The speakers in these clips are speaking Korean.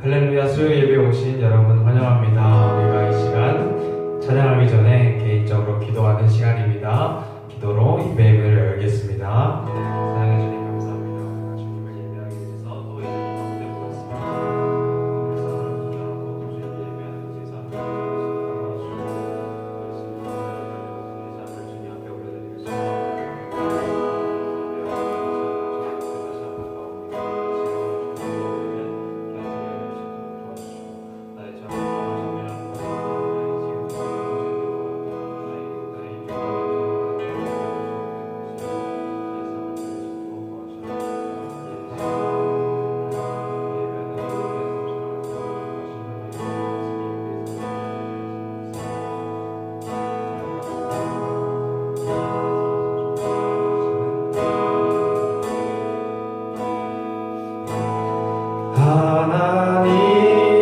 할렐루야 수요 예배 오신 여러분 환영합니다. 우리가 이 시간 찬양하기 전에 개인적으로 기도하는 시간입니다. 기도로 예배를 열겠습니다. 사랑해 주님 감사합니다. 우리가 주님을 예배하기 위해서 또 이제 가운데 모였습니다. 오늘 사랑을 기도하고 또 주님 예배하는 것이 사랑을 우리 삶을 주님 앞에 올려드리겠습니다.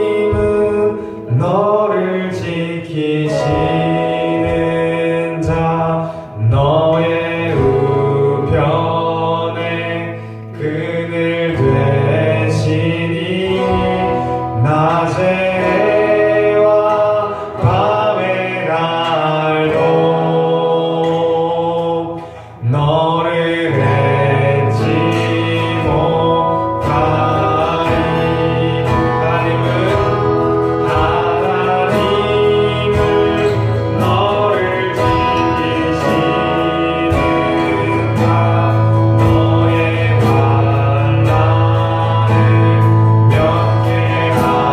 하나님은 너를 지키시는 자 너의 우편에 그늘 되시니 낮의 해와 밤의 날도 너를 잊지 못하리. 하나님은 너를 지키시는 자 너의 환난을 면케하시니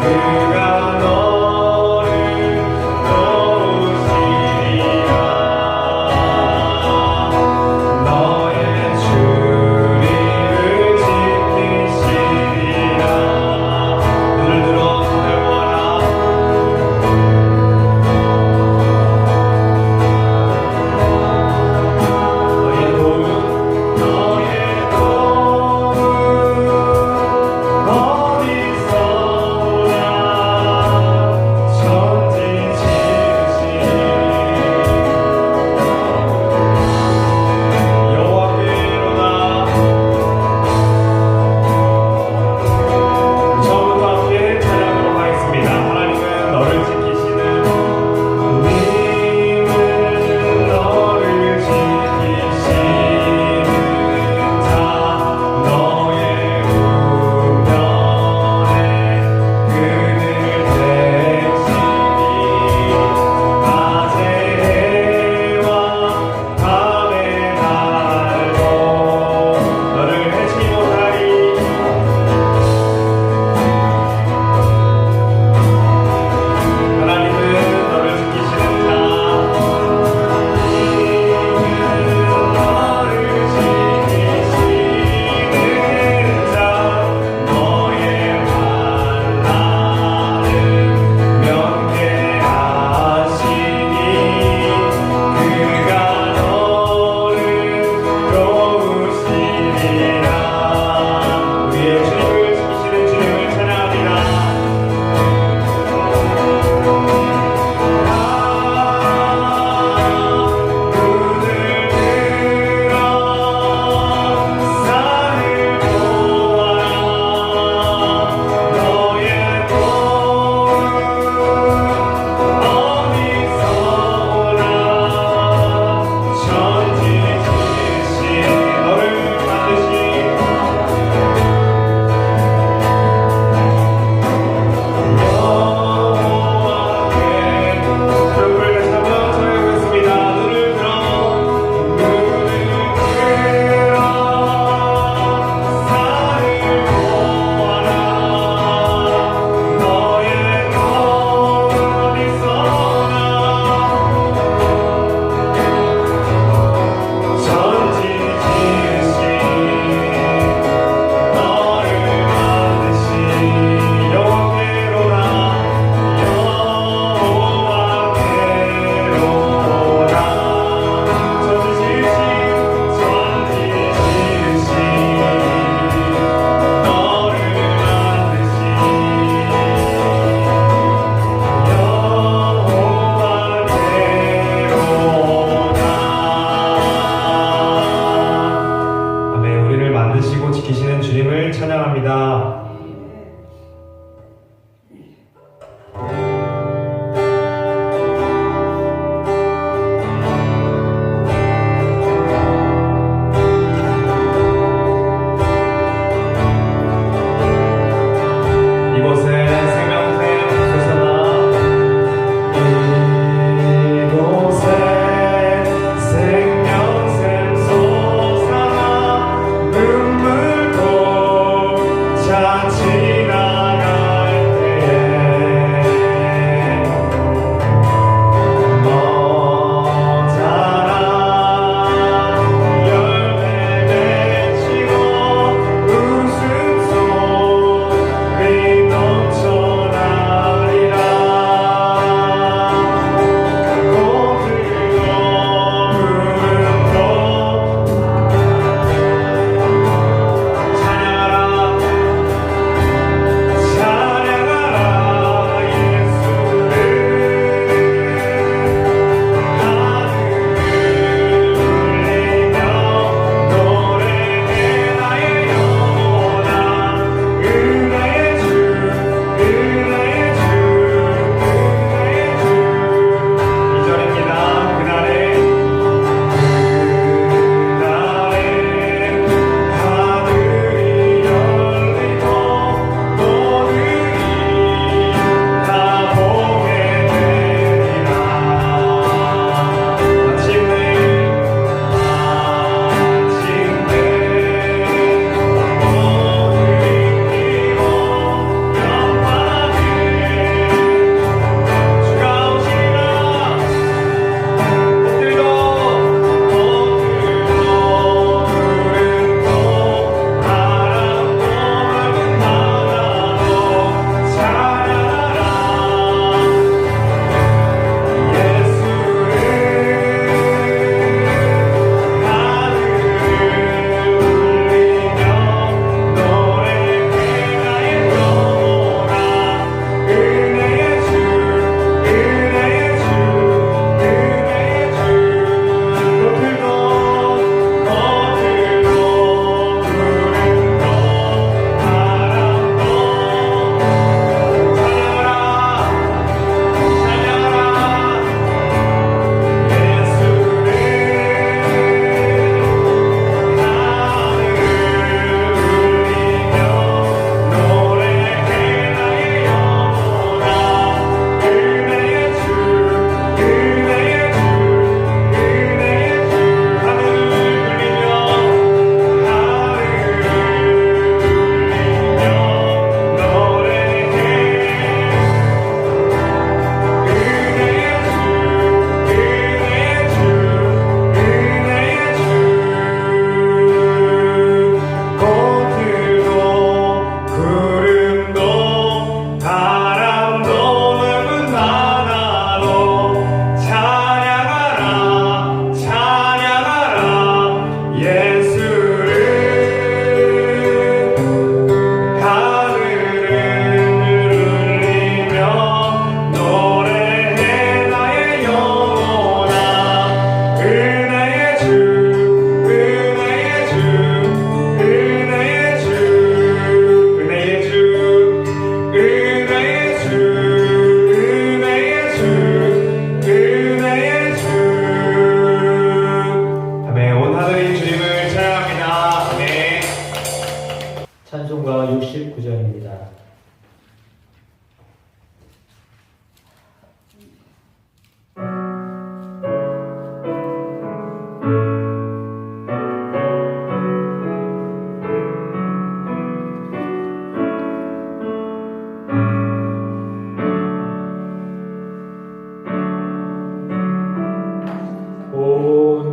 그가 너를 도우시리라.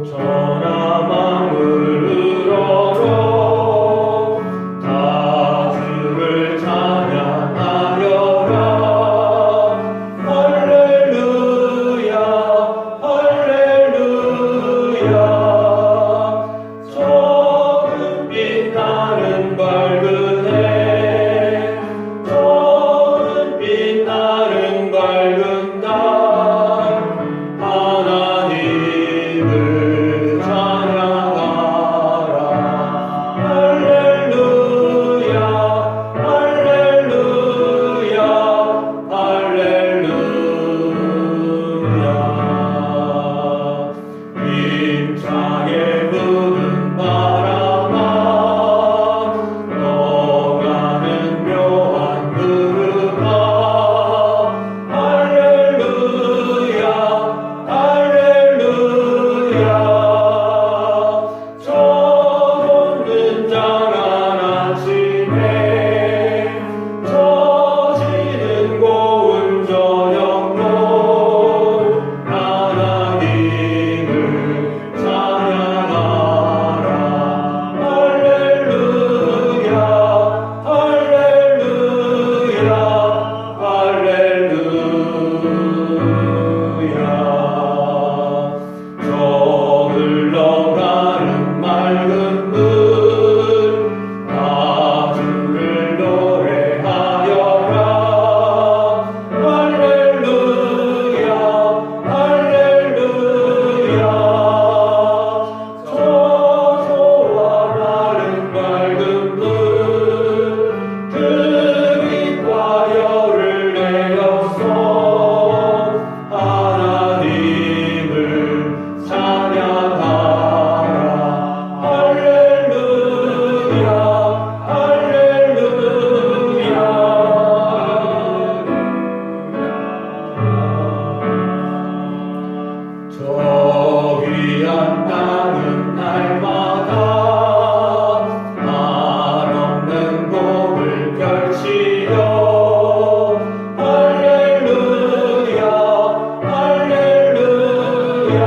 전하 만물 우러러 다 주를 찬양하여라. 할렐루야 할렐루야. 처음 빛나는 밝은 해, 처음 빛나는 밝은 날, 하나님을 찬양하라. 할렐루야 할렐루야 할렐루야. 힘차게 부는 바람아 너가는 묘한 구름아. 할렐루야 할렐루야. 처음 등장한 아침에 처지는 고운 저녁로 하나님을 찬양하라. 할렐루야 할렐루야 할렐루야. 저 흘러가는 맑은 물, 다 주를 노래하여라. 할렐루야 할렐루야. 저소와 마른 맑은 물, 그 빛과 열을 내어서 하나님을 찬양하라. 할렐루야 할렐루야. 저 귀한 땅은 날마다 말 없는 곡을 펼치려. 할렐루야 할렐루야.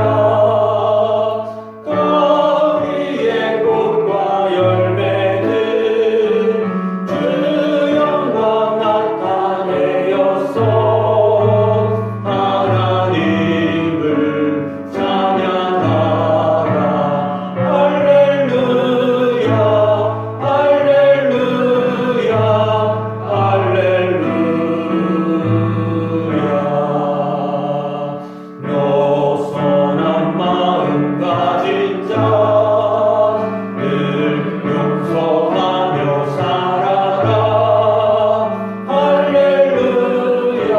거기에 꽃과 열매들 주 영광 나타내어서 하나님을 찬양하라. 할렐루야 할렐루야 할렐루야. 너 선한 마음 가진 자 늘 용서하며 살아라. 할렐루야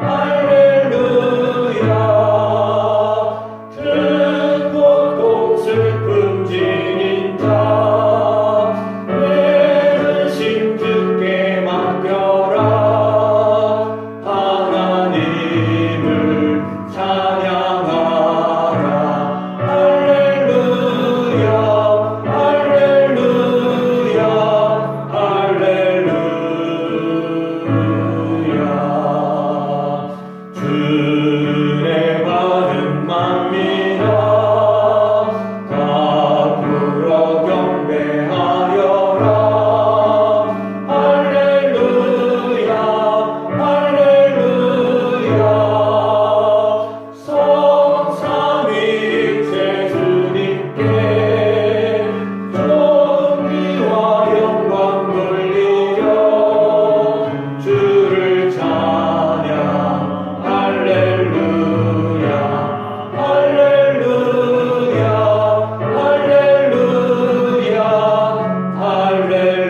할렐루야. 큰 고통 슬픔 지닌 자 내 근심 주께 맡겨라. 하나님을 찬양하라. 할렐루야 할렐루야 할렐루야. 주의 받은 만민아 다 불어 경배하여라. 할렐루야 할렐루야. 성삼위일체 주님께 존귀와 영광 돌리려 주를 찬양. 할렐루야 할렐루야 할렐루야 할렐루야. 아멘.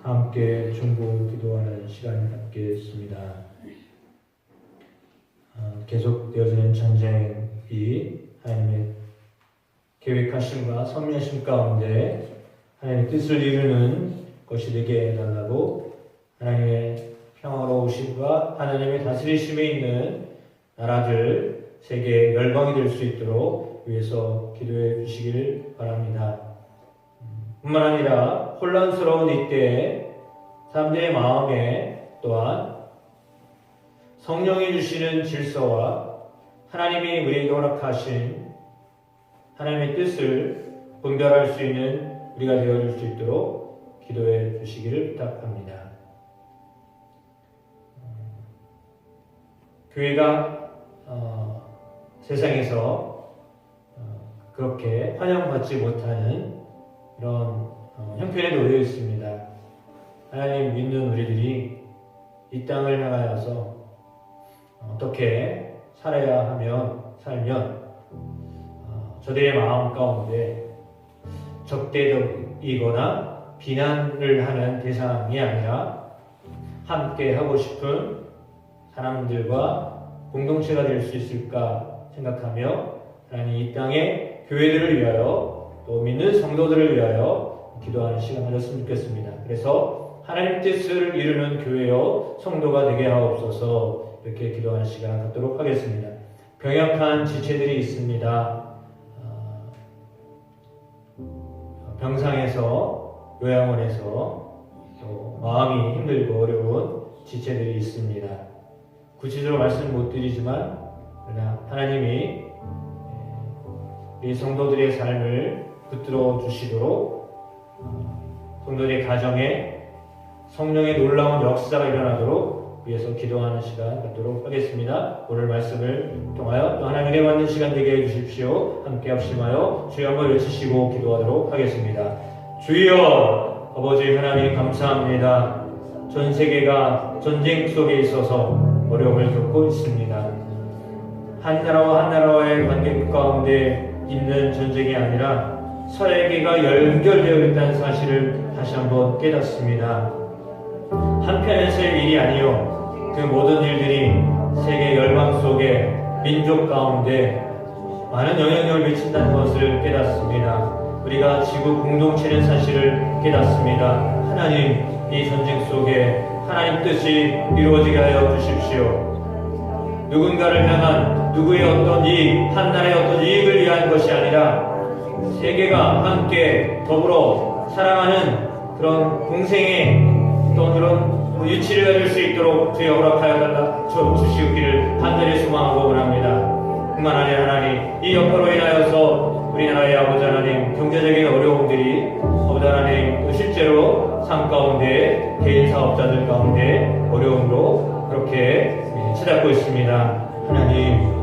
함께 중보 기도하는 시간을 갖겠습니다. 계속되어지는 전쟁이 하나님의 계획하심과 섭리하심 가운데 하나님의 뜻을 이루는 것이 되게 해달라고 하나님의 평화로우심과 하나님의 다스리심에 있는 나라들 세계 열방이 될 수 있도록 위해서 기도해 주시길 바랍니다. 뿐만 아니라 혼란스러운 이때에 사람들의 마음에 또한 성령이 주시는 질서와 하나님이 우리에게 허락하신 하나님의 뜻을 분별할 수 있는 우리가 되어줄 수 있도록 기도해 주시기를 부탁합니다. 교회가 세상에서 그렇게 환영받지 못하는 그런 형편에 놓여 있습니다. 하나님 믿는 우리들이 이 땅을 향하여서 어떻게 살면 저들의 마음 가운데 적대적이거나 비난을 하는 대상이 아니라 함께 하고 싶은 사람들과 공동체가 될 수 있을까 생각하며 하나님 이 땅의 교회들을 위하여 또 믿는 성도들을 위하여 기도하는 시간을 가졌으면 좋겠습니다. 그래서 하나님 뜻을 이루는 교회요 성도가 되게 하옵소서 이렇게 기도하는 시간을 갖도록 하겠습니다. 병약한 지체들이 있습니다. 병상에서 요양원에서 또 마음이 힘들고 어려운 지체들이 있습니다. 구체적으로 말씀 못 드리지만 그러나 하나님이 이 성도들의 삶을 붙들어 주시도록 성도들의 가정에 성령의 놀라운 역사가 일어나도록 위해서 기도하는 시간 갖도록 하겠습니다. 오늘 말씀을 통하여 또 하나님께 받는 시간 되게 해주십시오. 함께 합심하여 주여 한번 외치시고 기도하도록 하겠습니다. 주여 아버지 하나님 감사합니다. 전 세계가 전쟁 속에 있어서 어려움을 겪고 있습니다. 한 나라와 한 나라와의 관계 가운데 있는 전쟁이 아니라 세계가 연결되어 있다는 사실을 다시 한번 깨닫습니다. 한편에서의 일이 아니요 그 모든 일들이 세계 열방 속에 민족 가운데 많은 영향력을 미친다는 것을 깨닫습니다. 우리가 지구 공동체는 사실을 깨닫습니다. 하나님 이 전쟁 속에 하나님 뜻이 이루어지게 하여 주십시오. 누군가를 향한 누구의 어떤 이익, 한 나라의 어떤 이익을 위한 것이 아니라 세계가 함께 더불어 살아가는 그런 공생의 또 그런 유치를 가질 수 있도록 주여 허락하여 달라 주시기를 간절히 소망하고 원합니다. 뿐만 아니라 하나님 이 여파로 인하여서 우리나라의 아버지 하나님 경제적인 어려움들이 아버지 하나님 또 실제로 삶 가운데 개인 사업자들 가운데 어려움으로 그렇게 치닫고 있습니다. 하나님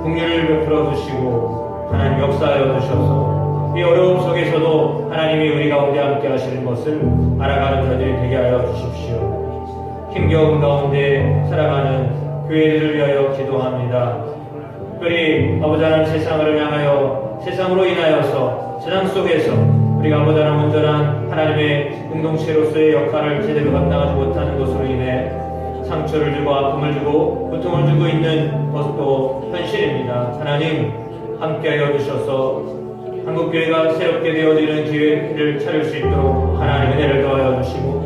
긍휼을 베풀어 주시고 하나님 역사하여 주셔서 이 어려움 속에서도 하나님이 우리 가운데 함께 하시는 것을 알아가는 자들이 되게 하여 주십시오. 힘겨운 가운데 살아가는 교회들을 위하여 기도합니다. 특별히 아버지 하나님 세상을 향하여 세상으로 인하여서 세상 속에서 우리가 아버지 하나님 온전한 하나님의 공동체로서의 역할을 제대로 감당하지 못하는 것으로 인해 상처를 주고 아픔을 주고 고통을 주고 있는 것도 현실입니다. 하나님 함께하여 주셔서 한국교회가 새롭게 되어지는 기회를 찾을 수 있도록 하나님의 은혜를 더하여 주시고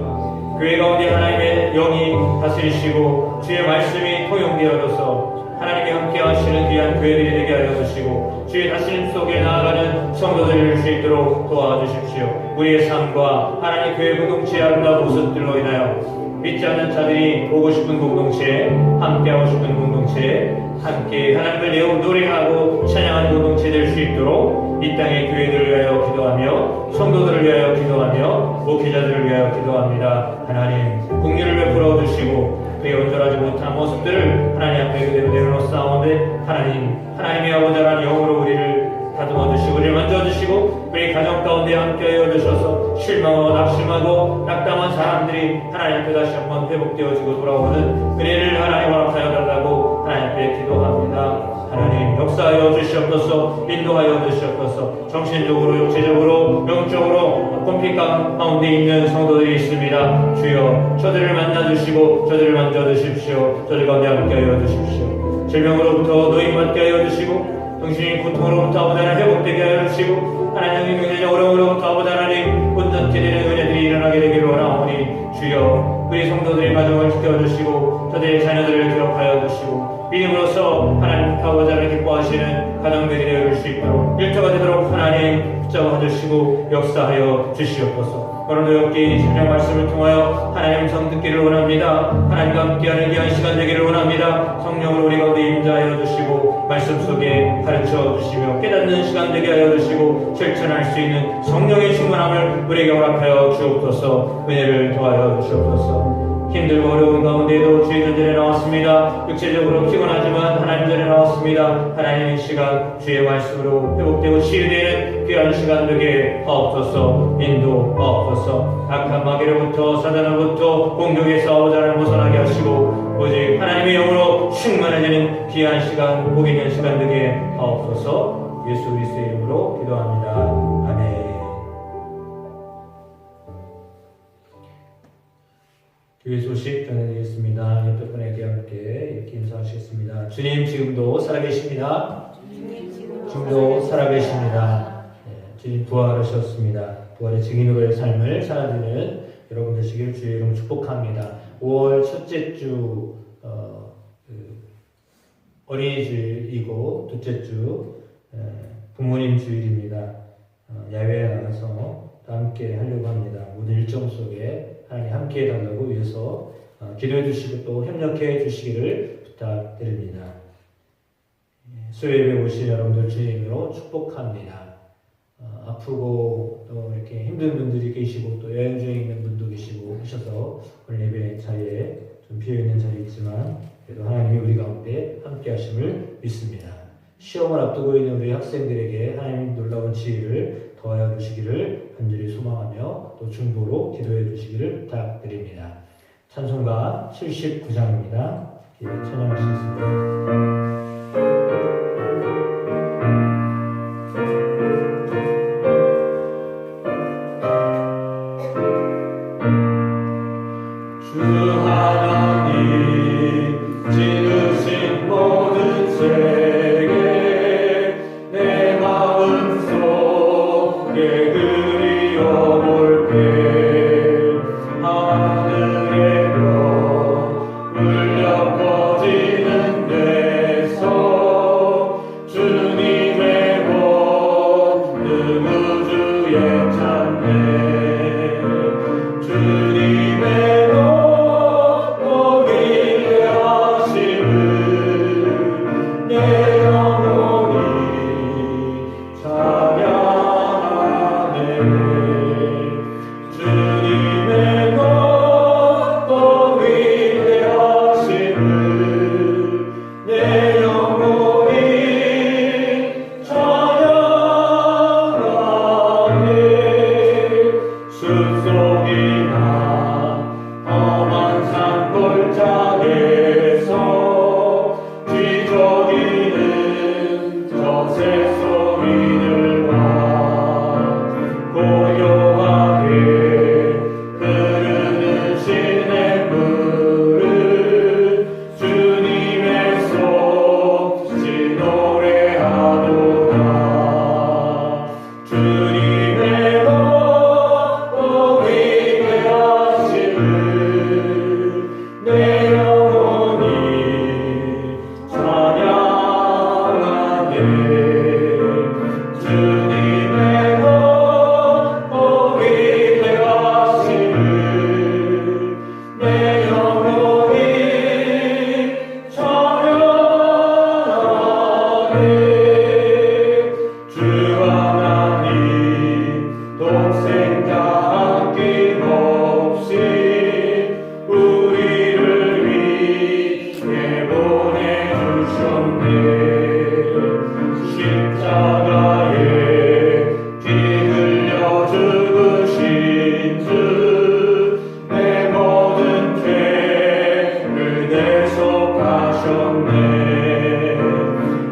교회 가운데 하나님의 영이 다스리시고 주의 말씀이 통용되어져서 하나님이 함께 하시는 귀한 교회들이 되게 하여 주시고 주의 다스림 속에 나아가는 성도들이 될 수 있도록 도와주십시오. 우리의 삶과 하나님 교회 공동체의 아름다운 모습들로 인하여 믿지 않는 자들이 보고 싶은 공동체, 함께하고 싶은 공동체, 함께 하나님을 노래하고 찬양하는 공동체 될 수 있도록 이 땅의 교회들을 위하여 기도하며 성도들을 위하여 기도하며 목회자들을 위하여 기도합니다. 하나님 긍휼을 베풀어 주시고 그의 온전하지 못한 모습들을 하나님 앞에 그대로 내려놓사오는데 하나님의 아버지 하나님 영으로 우리를 다듬어 주시고 우리를 만져주시고 우리 가정 가운데 함께하여 주셔서 실망하고 낙심하고 낙담한 사람들이 하나님 앞에 다시 한번 회복되어지고 돌아오는 은혜를 하나님 허락하여 달라고 하나님 앞에 기도합니다. 하나님 역사하여 주시옵소서. 인도하여 주시옵소서. 정신적으로 육체적으로 영적으로 공핍 가운데 있는 성도들이 있습니다. 주여 저들을 만나주시고 저들을 만져주십시오. 저들 가운데 함께하여 주십시오. 질병으로부터 노임받게 하여 주시고 정신의 고통으로부터 아버지 하나님 회복되게 하여 주시고 하나님의 경제적 어려움으로부터 아버지 하나님 온전케 되는 은혜들이 일어나게 되기를 원하오니 주여 우리 성도들의 가정을 지켜주시고 저들의 자녀들을 기록하여 주시고 믿음으로써 하나님 아버지 하나님 기뻐하시는 가정들이 되어줄 수 있도록 일터가 되도록 하나님 붙잡아 주시고 역사하여 주시옵소서. 오늘도 여기 신령 말씀을 통하여 하나님 성 듣기를 원합니다. 하나님과 함께하는 귀한 시간 되기를 원합니다. 성령으로 우리 가운데 임자하여 주시고 말씀 속에 가르쳐 주시며 깨닫는 시간 되게 하여 주시고 실천할 수 있는 성령의 충만함을 우리에게 허락하여 주옵소서. 은혜를 더하여 주옵소서. 힘들고 어려운 가운데에도 주의 전전에 나왔습니다. 육체적으로 피곤하지만 하나님 전에 나왔습니다. 하나님의 시간 주의 말씀으로 회복되고 치유되는 귀한 시간 되게 하옵소서. 인도하옵소서. 악한 마귀로부터 사단으로부터 공격에서 싸우자 하나님 벗어나게 하시고 오직 하나님의 영으로 충만해지는 귀한 시간 복 있는 시간 되게 하옵소서. 예수 그리스도의 이름으로 기도합니다. 아멘. 교회 소식 전해드리겠습니다. 옆에 분에게 함께 이렇게 인사하시겠습니다. 주님 지금도 살아계십니다. 지금도 살아계십니다. 주님 부활하셨습니다. 부활의 증인으로의 삶을 살아드리는 여러분 되시길 주의 이름 축복합니다. 5월 첫째 주 어린이주일이고 둘째 주 부모님 주일입니다. 야외에 나가서 함께 하려고 합니다. 모든 일정 속에 하나님 함께 해달라고 위해서 기도해 주시고 또 협력해 주시기를 부탁드립니다. 수요일에 오신 여러분들 주님으로 축복합니다. 아프고 또 이렇게 힘든 분들이 계시고 또 여행 중에 있는 분도 계시고 하셔서 오늘 예배 자리에 좀 비어있는 자리 있지만 그래도 하나님이 우리 가운데 함께 하심을 믿습니다. 시험을 앞두고 있는 우리 학생들에게 하나님 놀라운 지혜를 더하여 주시기를 간절히 소망하며 또 중보로 기도해 주시기를 부탁드립니다. 찬송가 79장입니다. 찬양하시겠습니다.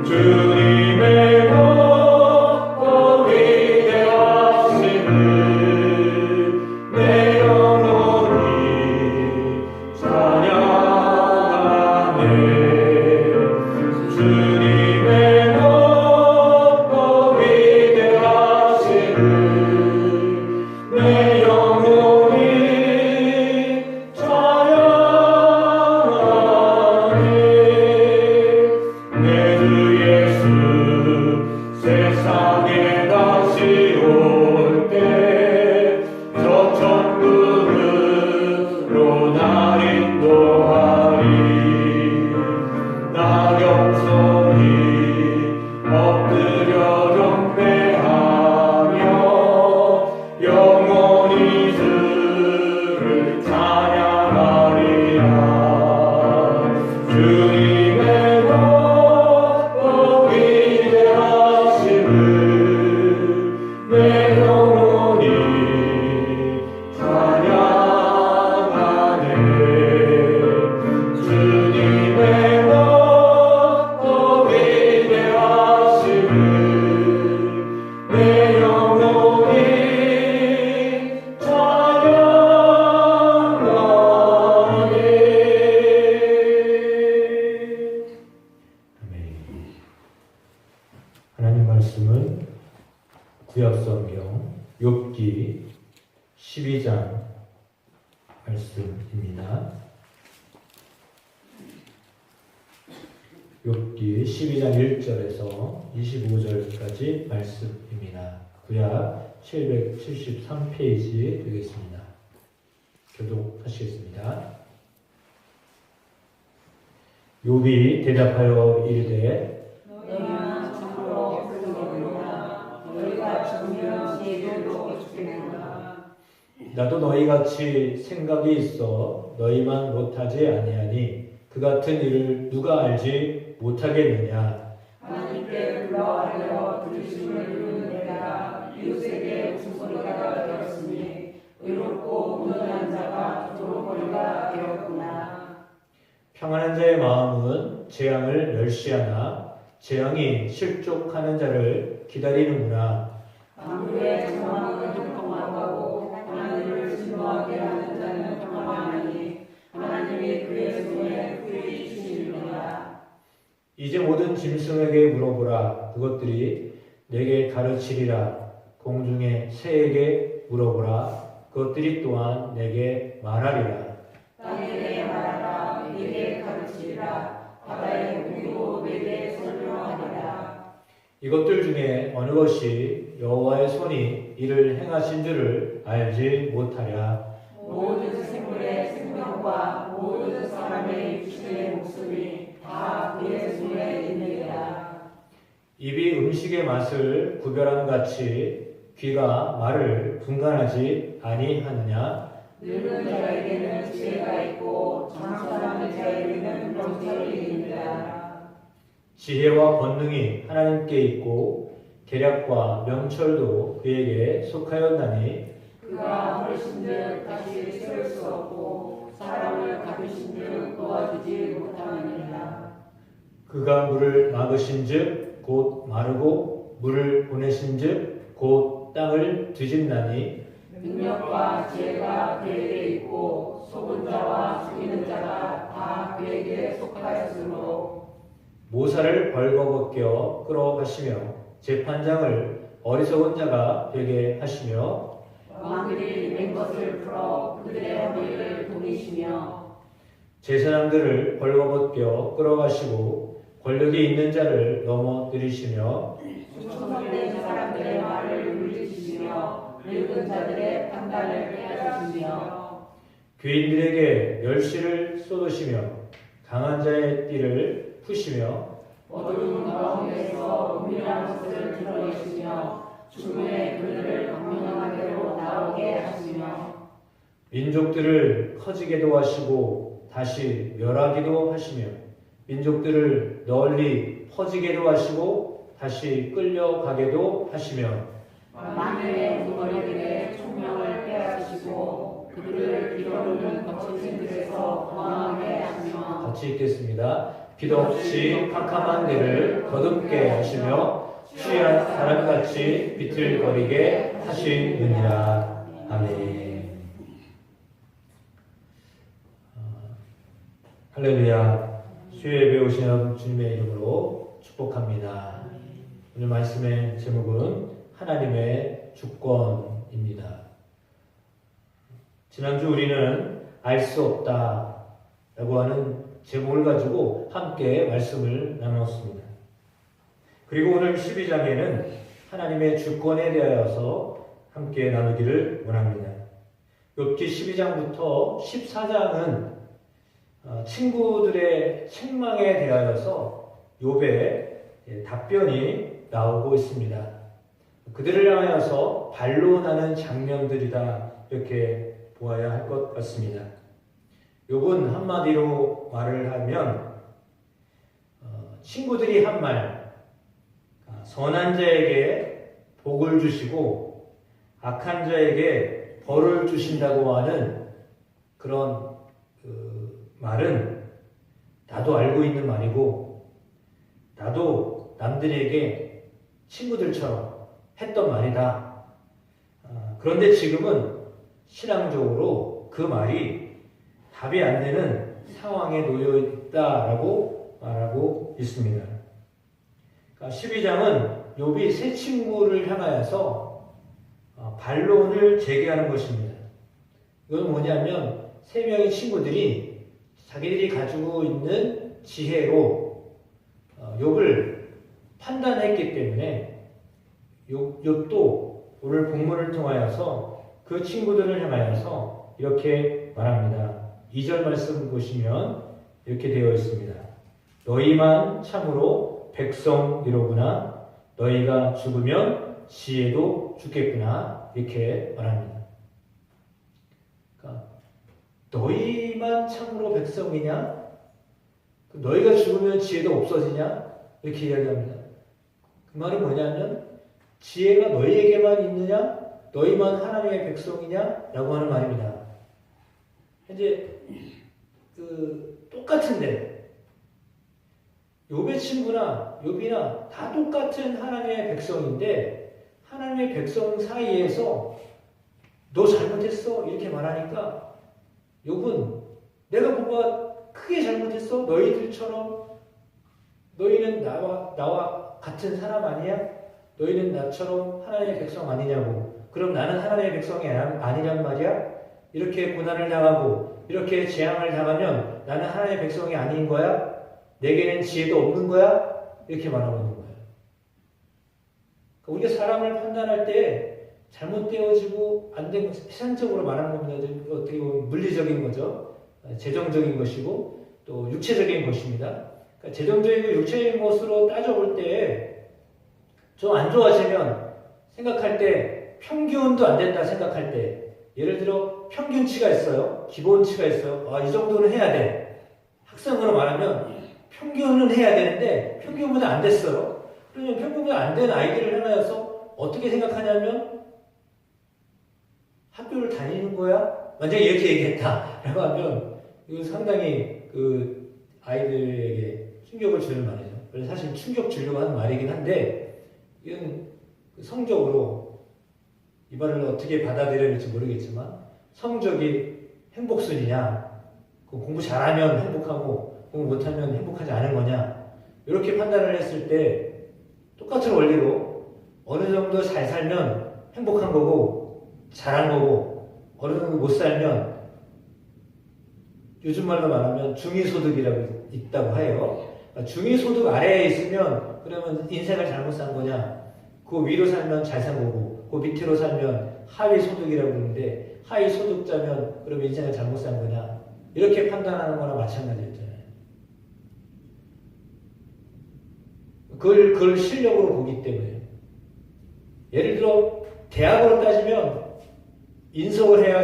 주님의 높고 위대하심을 12장 말씀입니다. 욥기 12장 1절에서 25절까지 말씀입니다. 구약 773페이지 되겠습니다. 교독하시겠습니다. 욥이 대답하여 이르되 너희는 참으로 그러느냐 너희가 죽으면 예배로 죽겠느냐 나도 너희같이 생각이 있어 너희만 못하지 아니하니 그 같은 일을 누가 알지 못하겠느냐. 하나님께 불러하여 들으심을 이루는 내가 이웃에게 웃음소리가 되었으니 의롭고 무능한 자가 조롱거리가 되었구나. 평안한 자의 마음은 재앙을 멸시하나 재앙이 실족하는 자를 기다리는구나. 만물의 정황은 평안하고 하나님을 진노하게 하는 자는 평안하니 하나님이 그의 손에 후히 주시리라. 이제 모든 짐승에게 물어보라. 그것들이 내게 가르치리라. 공중의 새에게 물어보라. 그것들이 또한 내게 말하리라. 땅에게 말하라. 내게 가르치리라. 바다의 고기도 내게 설명하리라. 이것들 중에 어느 것이 여호와의 손이 이를 행하신 줄을 알지 못하랴. 모든 생물의 생명과 모든 사람의 육신의 목숨이 다 그의 손에 있느니라. 입이 음식의 맛을 구별함 같이 귀가 말을 분간하지 아니하느냐. 늙은 자에게는 지혜가 있고 장수하는 자에게는 명철이 있느니라. 지혜와 권능이 하나님께 있고 계략과 명철도 그에게 속하였나니 그가 어르신들 다시 세울 수 없고 사람을 가두신들 도와주지 못하느니라. 그가 물을 막으신즉 곧 마르고 물을 보내신즉 곧 땅을 뒤집나니 능력과 지혜가 그에게 있고 속은 자와 속이는 자가 다 그에게 속하였으므로 모사를 벌거벗겨 끌어가시며 재판장을 어리석은 자가 되게 하시며 왕들이 맹 것을 풀어 그들의 허리를 동이시며 제사장들을 벌거벗겨 끌어가시고 권력이 있는 자를 넘어뜨리시며 충성된 사람들의 말을 물리치시며 늙은 자들의 판단을 빼앗으시며 귀인들에게 멸시를 쏟으시며 강한 자의 띠를 푸시며 어두운 가운데서 은밀한 것을 드러내시며 죽음의 그들을 광명한 대로 나오게 하시며 민족들을 커지게도 하시고 다시 멸하기도 하시며 민족들을 널리 퍼지게도 하시고 다시 끌려가게도 하시며 만유의 무거리들의 총명을 빼앗으시고 그들을 뒤로는 거친 들에서 거하게 하시며 같이 읽겠습니다. 빛 없이 캄캄한 데를 거듭게 하시며 취한 사람같이 비틀거리게 하시느니라. 아멘. 할렐루야. 수요예배 오신 주님의 이름으로 축복합니다. 오늘 말씀의 제목은 하나님의 주권입니다. 지난주 우리는 알 수 없다 라고 하는 제목을 가지고 함께 말씀을 나눴습니다. 그리고 오늘 12장에는 하나님의 주권에 대하여서 함께 나누기를 원합니다. 욥기 12장부터 14장은 친구들의 책망에 대하여서 욥의 답변이 나오고 있습니다. 그들을 향하여서 반론하는 장면들이다 이렇게 보아야 할 것 같습니다. 욥은 한마디로 말을 하면 친구들이 한 말, 선한 자에게 복을 주시고 악한 자에게 벌을 주신다고 하는 그런 말은 나도 알고 있는 말이고 나도 남들에게 친구들처럼 했던 말이다. 그런데 지금은 신앙적으로 그 말이 답이 안 되는 상황에 놓여 있다라고 말하고 있습니다. 그러니까 12장은 욥이 세 친구를 향하여서 반론을 제기하는 것입니다. 이건 뭐냐면 세 명의 친구들이 자기들이 가지고 있는 지혜로 욥을 판단했기 때문에 욥도 오늘 본문을 통하여서 그 친구들을 향하여서 이렇게 말합니다. 2절 말씀 보시면 이렇게 되어 있습니다. 너희만 참으로 백성이로구나. 너희가 죽으면 지혜도 죽겠구나. 이렇게 말합니다. 그러니까 너희만 참으로 백성이냐? 너희가 죽으면 지혜도 없어지냐? 이렇게 이야기합니다. 그 말은 뭐냐면 지혜가 너희에게만 있느냐? 너희만 하나님의 백성이냐? 라고 하는 말입니다. 이제 똑같은데 욥의 친구나 욥이나 다 똑같은 하나님의 백성인데 하나님의 백성 사이에서 너 잘못했어 이렇게 말하니까 욥은 내가 뭐가 크게 잘못했어? 너희들처럼 너희는 나와 같은 사람 아니야? 너희는 나처럼 하나님의 백성 아니냐고. 그럼 나는 하나님의 백성이 아니란 말이야? 이렇게 고난을 당하고 이렇게 재앙을 당하면 나는 하나님의 백성이 아닌 거야? 내게는 지혜도 없는 거야? 이렇게 말하고 있는 거예요. 우리가 사람을 판단할 때 잘못되어지고 안 된 것, 세상적으로 말하는 겁니다. 어떻게 보면 물리적인 거죠. 재정적인 것이고 또 육체적인 것입니다. 그러니까 재정적이고 육체적인 것으로 따져볼 때 좀 안 좋아지면 생각할 때 평균도 안 된다 생각할 때 예를 들어 평균치가 있어요. 기본치가 있어요. 이 정도는 해야 돼. 학생으로 말하면 평균은 해야 되는데 평균보다 안 됐어요. 그러면 평균보다 안 된 아이들을 향하여서 어떻게 생각하냐면 학교를 다니는 거야? 만약에 이렇게 얘기했다 라고 하면 이건 상당히 그 아이들에게 충격을 주는 말이죠. 그래서 사실 충격 주려고 하는 말이긴 한데 이건 성적으로 이 말을 어떻게 받아들여야 될지 모르겠지만 성적이 행복순이냐 공부 잘하면 행복하고 공부 못하면 행복하지 않은 거냐 이렇게 판단을 했을 때 똑같은 원리로 어느 정도 잘 살면 행복한 거고 잘한 거고 어느 정도 못 살면 요즘 말로 말하면 중위소득이라고 있다고 해요. 중위소득 아래에 있으면 그러면 인생을 잘못 산 거냐 그 위로 살면 잘 산 거고 그 밑으로 살면 하위소득이라고 그러는데 하위소득자면 그러면 인생을 잘못 산 거냐 이렇게 판단하는 거나 마찬가지였잖아요. 그걸 실력으로 보기 때문에 예를 들어 대학으로 따지면 인석을 해야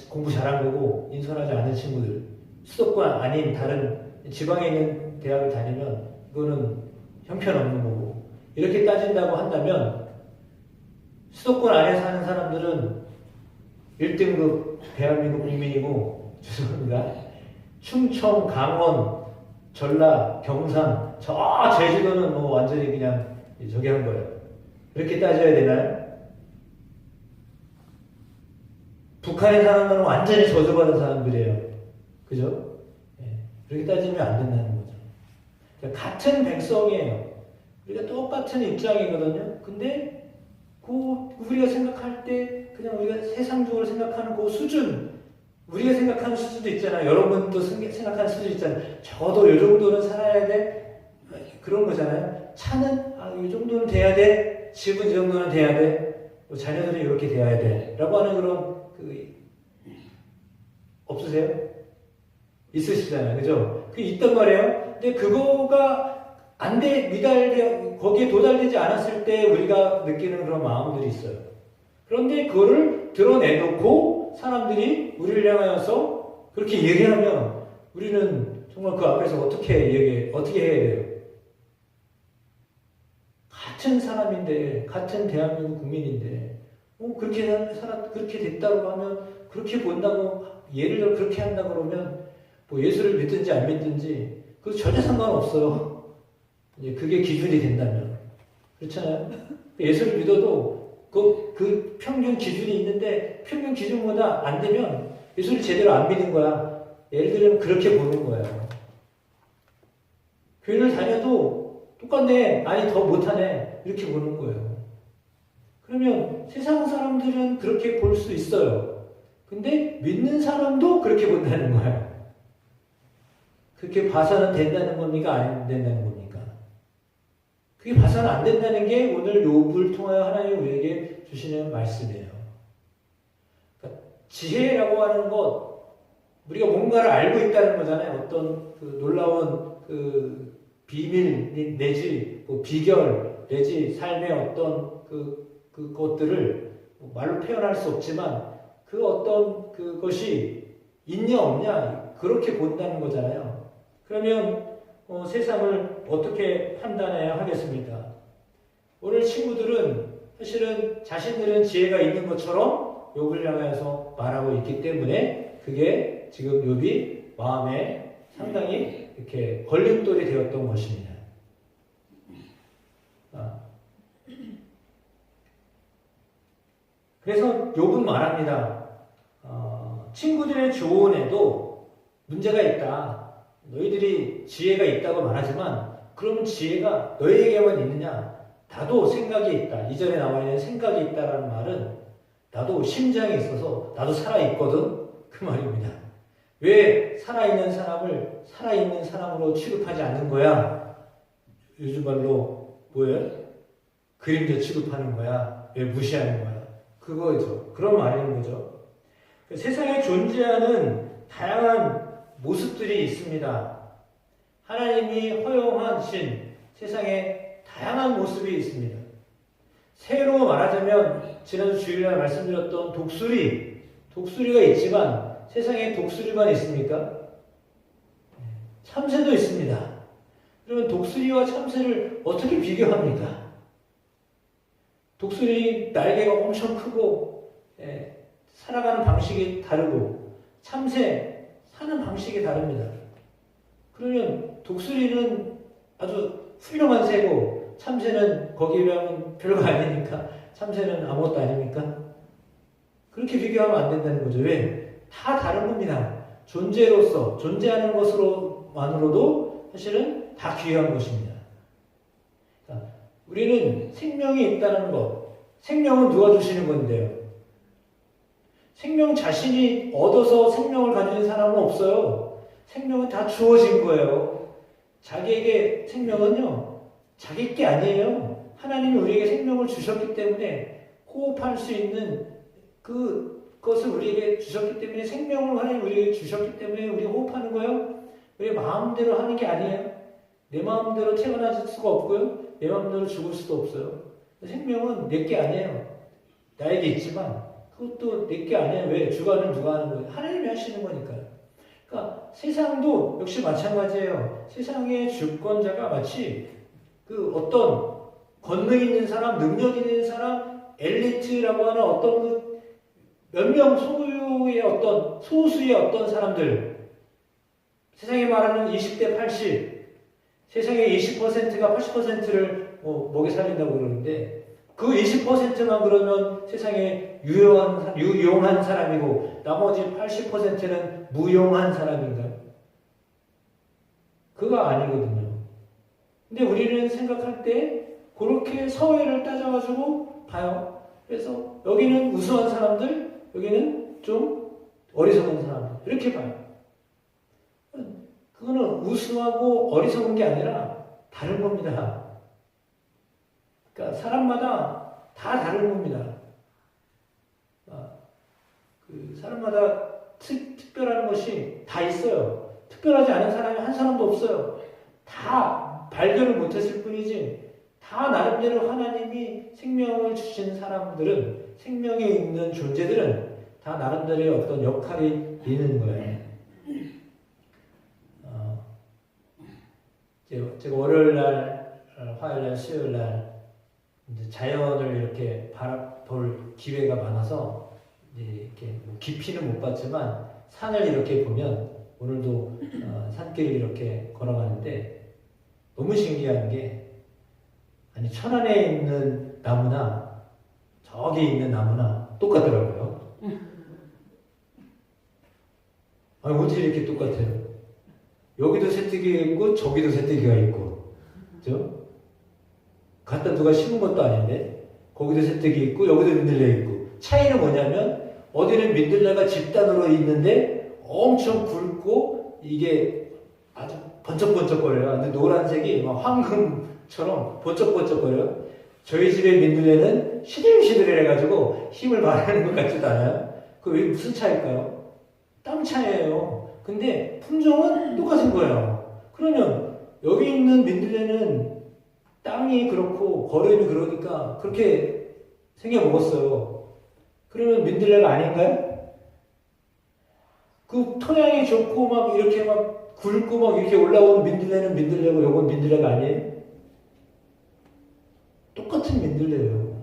공부 잘한 거고 인솔하지 않은 친구들 수도권 아닌 다른 지방에 있는 대학을 다니면 이거는 형편없는 거고 이렇게 따진다고 한다면 수도권 안에 사는 사람들은 1등급 대한민국 국민이고 죄송합니다. 충청, 강원, 전라, 경상, 저 제주도는 뭐 완전히 그냥 저기 한 거예요. 그렇게 따져야 되나요? 북한에 사는 건 완전히 저주받은 사람들이에요. 그죠? 네. 그렇게 따지면 안 된다는 거죠. 그러니까 같은 백성이에요. 우리가 똑같은 입장이거든요. 근데 우리가 생각할 때 그냥 우리가 세상적으로 생각하는 그 수준 우리가 생각하는 수준도 있잖아요. 여러분도 생각하는 수준 있잖아요. 적어도 이 정도는 살아야 돼. 그런 거잖아요. 차는 이 정도는 돼야 돼. 집은 이 정도는 돼야 돼. 자녀들은 이렇게 돼야 돼. 라고 하는 그런 없으세요? 있으시잖아요. 그죠? 그게 있단 말이에요. 근데 그거가 거기에 도달되지 않았을 때 우리가 느끼는 그런 마음들이 있어요. 그런데 그거를 드러내놓고 사람들이 우리를 향하여서 그렇게 얘기하면 우리는 정말 그 앞에서 어떻게 해야 돼요? 같은 사람인데, 같은 대한민국 국민인데, 그렇게 됐다고 하면, 그렇게 본다고, 예를 들어 그렇게 한다 그러면, 뭐 예수를 믿든지 안 믿든지, 그거 전혀 상관없어요. 이제 그게 기준이 된다면. 그렇잖아요? 예수를 믿어도 그 평균 기준이 있는데, 평균 기준보다 안 되면 예수를 제대로 안 믿는 거야. 예를 들면 그렇게 보는 거예요. 교회를 다녀도 똑같네, 아니 더 못하네, 이렇게 보는 거예요. 그러면 세상 사람들은 그렇게 볼 수 있어요. 근데 믿는 사람도 그렇게 본다는 거예요. 그렇게 봐서는 된다는 겁니까? 안 된다는 겁니까? 그게 봐서는 안 된다는 게 오늘 욥을 통하여 하나님이 우리에게 주시는 말씀이에요. 그러니까 지혜라고 하는 것, 우리가 뭔가를 알고 있다는 거잖아요. 어떤 그 놀라운 그 비밀 내지 뭐 비결 내지 삶의 어떤 그것들을 말로 표현할 수 없지만 그 어떤 그것이 있냐 없냐 그렇게 본다는 거잖아요. 그러면 세상을 어떻게 판단해야 하겠습니까? 오늘 친구들은 사실은 자신들은 지혜가 있는 것처럼 욥을 향해서 말하고 있기 때문에 그게 지금 욥이 마음에 상당히 이렇게 걸림돌이 되었던 것입니다. 그래서 욥은 말합니다. 친구들의 조언에도 문제가 있다. 너희들이 지혜가 있다고 말하지만 그러면 지혜가 너희에게만 있느냐? 나도 생각이 있다. 이전에 나와 있는 생각이 있다라는 말은 나도 심장이 있어서 나도 살아있거든. 그 말입니다. 왜 살아있는 사람을 살아있는 사람으로 취급하지 않는 거야? 요즘 말로 뭐예요? 그림자 취급하는 거야? 왜 무시하는 거야? 그거죠. 그런 말인 거죠. 세상에 존재하는 다양한 모습들이 있습니다. 하나님이 허용하신 세상에 다양한 모습이 있습니다. 새로 말하자면 지난주 주일날 말씀드렸던 독수리가 있지만 세상에 독수리만 있습니까? 참새도 있습니다. 그러면 독수리와 참새를 어떻게 비교합니까? 독수리 날개가 엄청 크고 살아가는 방식이 다르고 참새 사는 방식이 다릅니다. 그러면 독수리는 아주 훌륭한 새고 참새는 거기에 비하면 별거 아니니까 참새는 아무것도 아닙니까? 그렇게 비교하면 안 된다는 거죠. 왜? 다 다른 겁니다. 존재로서 존재하는 것으로만으로도 사실은 다 귀한 것입니다. 우리는 생명이 있다는 것, 생명은 누가 주시는 건데요? 생명 자신이 얻어서 생명을 가지는 사람은 없어요. 생명은 다 주어진 거예요. 자기에게 생명은요, 자기 게 아니에요. 하나님이 우리에게 생명을 주셨기 때문에 호흡할 수 있는 그것을 우리에게 주셨기 때문에 생명을 하나님 우리에게 주셨기 때문에 우리 호흡하는 거예요. 우리 마음대로 하는 게 아니에요. 내 마음대로 태어날 수가 없고요. 내 마음대로 죽을 수도 없어요. 생명은 내 게 아니에요. 나에게 있지만 그것도 내 게 아니에요. 왜? 주관은 누가 하는 거예요? 하나님이 하시는 거니까요. 그러니까 세상도 역시 마찬가지예요. 세상의 주권자가 마치 그 어떤 권능 있는 사람, 능력 있는 사람, 엘리트라고 하는 어떤 그 몇 명 소유의 어떤 소수의 어떤 사람들, 세상에 말하는 20대 80, 세상의 20%가 80%를 먹여 살린다고 그러는데 그 20%만 그러면 세상에 유용한 사람이고 나머지 80%는 무용한 사람인가요? 그거 아니거든요. 근데 우리는 생각할 때 그렇게 사회를 따져가지고 봐요. 그래서 여기는 우수한 사람들, 여기는 좀 어리석은 사람들 이렇게 봐요. 그거는 우수하고 어리석은 게 아니라 다른 겁니다. 그러니까 사람마다 다 다른 겁니다. 사람마다 특별한 것이 다 있어요. 특별하지 않은 사람이 한 사람도 없어요. 다 발견을 못했을 뿐이지 다 나름대로 하나님이 생명을 주신 사람들은 생명에 있는 존재들은 다 나름대로의 어떤 역할이 있는 거예요. 제가 월요일날, 화요일날, 수요일날 이제 자연을 이렇게 바라볼 기회가 많아서 이제 이렇게 뭐 깊이는 못 봤지만 산을 이렇게 보면 오늘도 산길을 이렇게 걸어가는데 너무 신기한 게 아니 천안에 있는 나무나 저기 있는 나무나 똑같더라고요. 아니 어떻게 이렇게 똑같아요? 여기도 새뜨기가 있고 저기도 새뜨기가 있고 그죠? 갖다 누가 심은 것도 아닌데 거기도 새뜨기 있고 여기도 흔들려 있고 차이는 뭐냐면 어디는 민들레가 집단으로 있는데 엄청 굵고 이게 아주 번쩍번쩍거려요. 근데 노란색이 막 황금처럼 번쩍번쩍거려요. 저희 집의 민들레는 시들시들해가지고 힘을 말하는 것 같지도 않아요. 그 왜 무슨 차일까요? 땀 차이예요. 근데 품종은 똑같은 거예요. 그러면 여기 있는 민들레는 땅이 그렇고 거름이 그러니까 그렇게 생겨 먹었어요. 그러면 민들레가 아닌가요? 그 토양이 좋고 막 이렇게 막 굵고 막 이렇게 올라온 민들레는 민들레고 요건 민들레가 아니에요? 똑같은 민들레예요.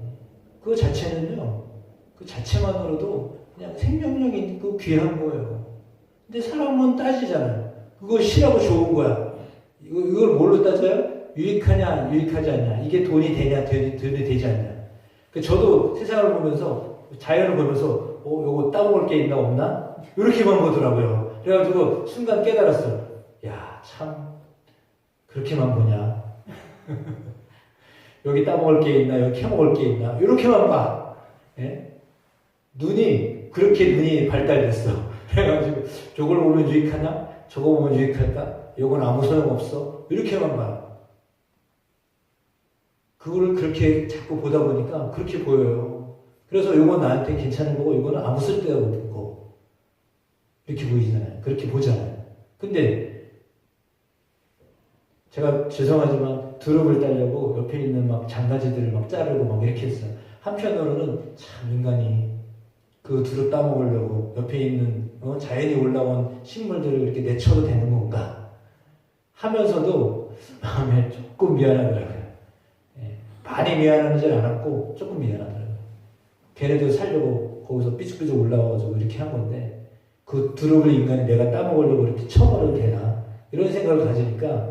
그 자체는요. 그 자체만으로도 그냥 생명력이 있고 귀한 거예요. 근데 사람은 따지잖아요. 그거 싫하고 좋은 거야. 이걸 뭘로 따져요? 유익하냐, 유익하지 않냐. 이게 돈이 되냐, 돈이 되지 않냐. 저도 세상을 보면서, 자연을 보면서, 요거 따먹을 게 있나, 없나? 이렇게만 보더라고요. 그래가지고 순간 깨달았어요. 야, 참, 그렇게만 보냐. 여기 따먹을 게 있나, 여기 캐먹을 게 있나. 이렇게만 봐. 예? 그렇게 눈이 발달됐어. 그래가지고, 저걸 보면 유익하냐? 저거 보면 유익할까? 요건 아무 소용없어. 이렇게만 봐. 그거를 그렇게 자꾸 보다 보니까 그렇게 보여요. 그래서 요건 나한테 괜찮은 거고, 요거는 아무 쓸데가 없는 거고. 이렇게 보이잖아요. 그렇게 보잖아요. 근데, 제가 죄송하지만 드롭을 따려고 옆에 있는 막 장가지들을 막 자르고 막 이렇게 했어요. 한편으로는 참 인간이 그 두릅 따먹으려고 옆에 있는 자연이 올라온 식물들을 이렇게 내쳐도 되는 건가 하면서도 마음에 조금 미안하더라고요. 예, 많이 미안하지 않았고 조금 미안하더라고요. 걔네들 살려고 거기서 삐죽삐죽 올라와가지고 이렇게 한 건데 그 두릅을 인간이 내가 따먹으려고 이렇게 쳐버려도 되나 이런 생각을 가지니까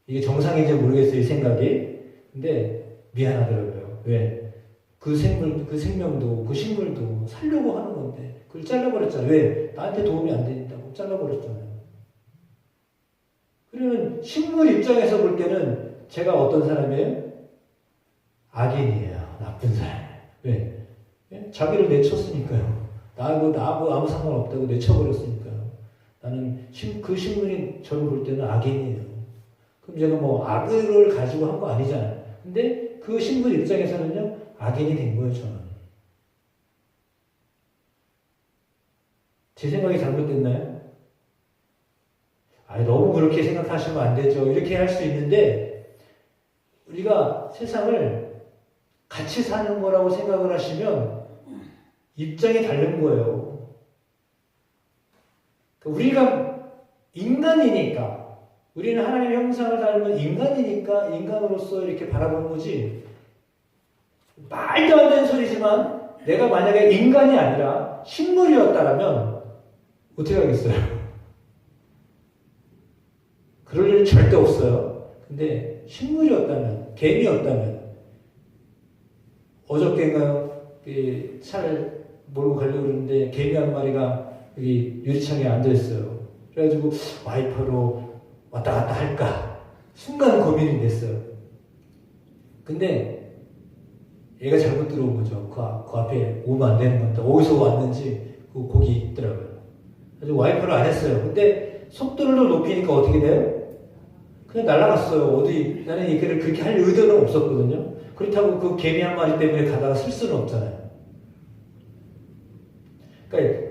이게 정상인지 모르겠어요, 이 생각이. 근데 미안하더라고요. 왜? 그 생명도, 그 식물도 살려고 하는 건데, 그걸 잘라버렸잖아요. 왜? 나한테 도움이 안 된다고 잘라버렸잖아요. 그러면 식물 입장에서 볼 때는 제가 어떤 사람이에요? 악인이에요. 나쁜 사람이에요. 왜? 자기를 내쳤으니까요. 나하고 아무 상관없다고 내쳐버렸으니까요. 나는 그 식물이 저를 볼 때는 악인이에요. 그럼 제가 뭐 악을 가지고 한 거 아니잖아요. 근데 그 식물 입장에서는요, 악인이 된 거예요, 저는. 제 생각이 잘못됐나요? 너무 그렇게 생각하시면 안 되죠. 이렇게 할 수 있는데, 우리가 세상을 같이 사는 거라고 생각을 하시면, 입장이 다른 거예요. 우리가 인간이니까, 우리는 하나님의 형상을 닮은 인간이니까 인간으로서 이렇게 바라보는 거지. 말도 안 되는 소리지만 내가 만약에 인간이 아니라 식물이었다면 어떻게 하겠어요? 그럴 일 절대 없어요. 근데 식물이었다면, 개미였다면 어저께인가요? 차를 몰고 가려고 그러는데 개미 한 마리가 여기 유리창에 앉아있어요. 그래가지고 와이퍼로 왔다 갔다 할까? 순간 고민이 됐어요. 근데 얘가 잘못 들어온 거죠. 그 앞에 오면 안 되는 건데 어디서 왔는지 거기 있더라고요. 그래서 와이퍼를 안 했어요. 근데 속도를 높이니까 어떻게 돼요? 그냥 날아갔어요. 나는 얘를 그렇게 할 의도는 없었거든요. 그렇다고 그 개미 한 마리 때문에 가다가 쓸 수는 없잖아요. 그러니까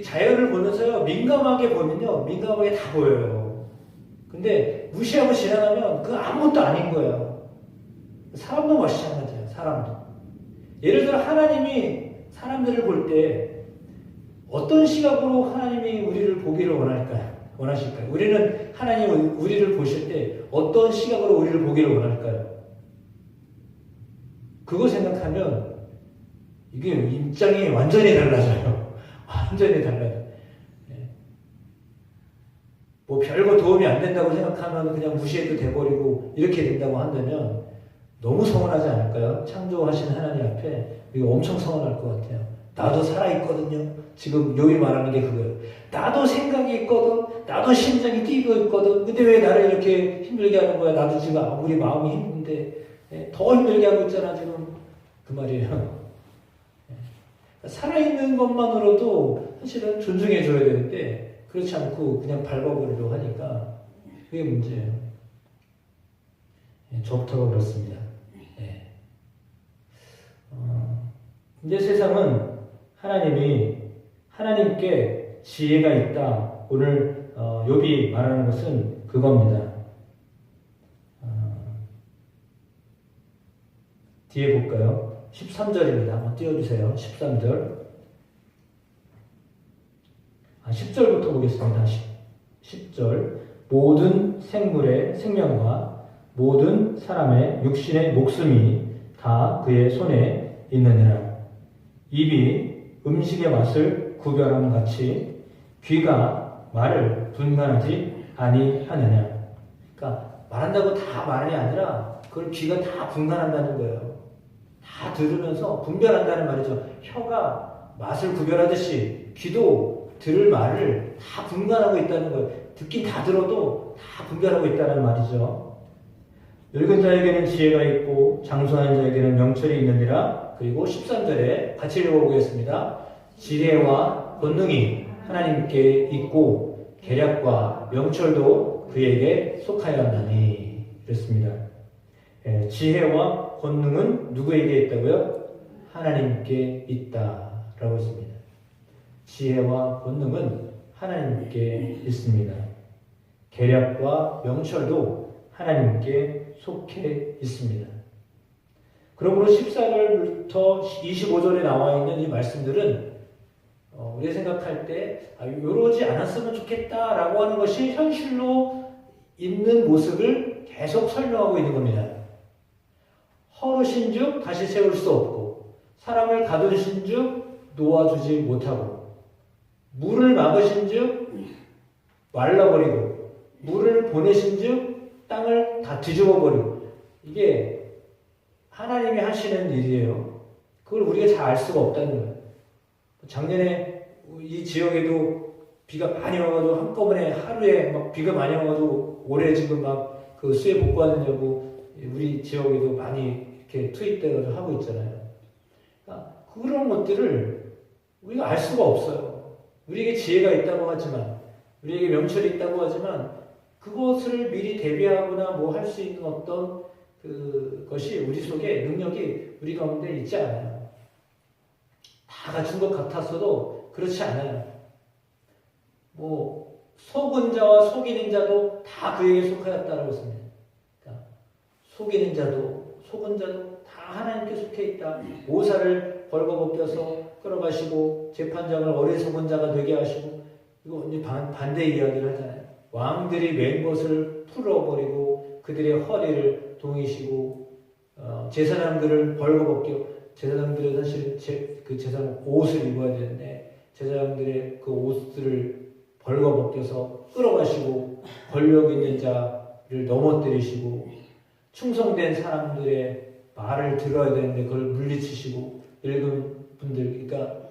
자연을 보면서요, 민감하게 보면요, 민감하게 다 보여요. 근데 무시하고 지나가면 그거 아무것도 아닌 거예요. 사람도 마찬가지예요, 사람도. 예를 들어 하나님이 사람들을 볼 때 어떤 시각으로 하나님이 우리를 보기를 원하실까요? 우리는 하나님이 우리를 보실 때 어떤 시각으로 우리를 보기를 원할까요? 그거 생각하면 이게 입장이 완전히 달라져요. 완전히 달라요. 뭐 별거 도움이 안 된다고 생각하면 그냥 무시해도 돼버리고 이렇게 된다고 한다면 너무 서운하지 않을까요? 창조하신 하나님 앞에 이거 엄청 서운할 것 같아요. 나도 살아있거든요. 지금 요이 말하는 게 그거예요. 나도 생각이 있거든. 나도 심장이 뛰고 있거든. 근데 왜 나를 이렇게 힘들게 하는 거야? 나도 지금 아무리 마음이 힘든데 더 힘들게 하고 있잖아 지금. 그 말이에요. 살아있는 것만으로도 사실은 존중해줘야 되는데 그렇지 않고 그냥 밟아버리려고 하니까 그게 문제예요. 저부터가 그렇습니다. 네. 근데 세상은 하나님께 지혜가 있다. 오늘 욥이 말하는 것은 그겁니다. 뒤에 볼까요? 13절입니다. 한번 띄워주세요. 13절. 10절부터 보겠습니다. 10절. 모든 생물의 생명과 모든 사람의 육신의 목숨이 다 그의 손에 있느니라. 입이 음식의 맛을 구별함 같이 귀가 말을 분간하지 아니하느냐. 그러니까 말한다고 다 말이 아니라 그걸 귀가 다 분간한다는 거예요. 다 들으면서 분별한다는 말이죠. 혀가 맛을 구별하듯이 귀도 들을 말을 다 분간하고 있다는 거예요. 듣긴 다 들어도 다 분별하고 있다는 말이죠. 늙은 자에게는 지혜가 있고 장수하는 자에게는 명철이 있느니라. 그리고 13절에 같이 읽어보겠습니다. 지혜와 권능이 하나님께 있고 계략과 명철도 그에게 속하여 하나니. 이렇습니다. 지혜와 권능은 누구에게 있다고요? 하나님께 있다라고 했습니다. 지혜와 권능은 하나님께 있습니다. 계략과 명철도 하나님께 속해 있습니다. 그러므로 14절부터 25절에 나와 있는 이 말씀들은 우리가 생각할 때 이러지 않았으면 좋겠다라고 하는 것이 현실로 있는 모습을 계속 설명하고 있는 겁니다. 허르신 즉 다시 세울 수 없고 사람을 가두신 즉 놓아주지 못하고 물을 막으신 즉 말라버리고 물을 보내신 즉 땅을 다 뒤집어버리고 이게 하나님이 하시는 일이에요. 그걸 우리가 잘 알 수가 없다는 거예요. 작년에 이 지역에도 비가 많이 와가지고 한꺼번에 하루에 막 비가 많이 와가지고 올해 지금 막 그 수해 복구하느냐고 우리 지역에도 많이 이렇게 투입돼가지고 하고 있잖아요. 그러니까 그런 것들을 우리가 알 수가 없어요. 우리에게 지혜가 있다고 하지만, 우리에게 명철이 있다고 하지만, 그것을 미리 대비하거나 뭐 할 수 있는 어떤 그것이 우리 속에 능력이 우리 가운데 있지 않아요. 다 갖춘 것 같았어도 그렇지 않아요. 뭐 속은 자와 속이는 자도 다 그에게 속하였다라고 했습니다. 그러니까 속이는 자도 속은 자도 다 하나님께 속해 있다. 모사를 벌거벗겨서 끌어가시고 재판장을 어리석은 자가 되게 하시고 이거 언제 반대 이야기를 하잖아요. 왕들이 맨 것을 풀어버리고 그들의 허리를 동이시고 제사장들을 벌거벗겨 제사장들은 사실 그 제사장 옷을 입어야 되는데 제사장들의 그 옷들을 벌거벗겨서 끌어가시고 권력 있는 자를 넘어뜨리시고 충성된 사람들의 말을 들어야 되는데 그걸 물리치시고 늙은 분들 그러니까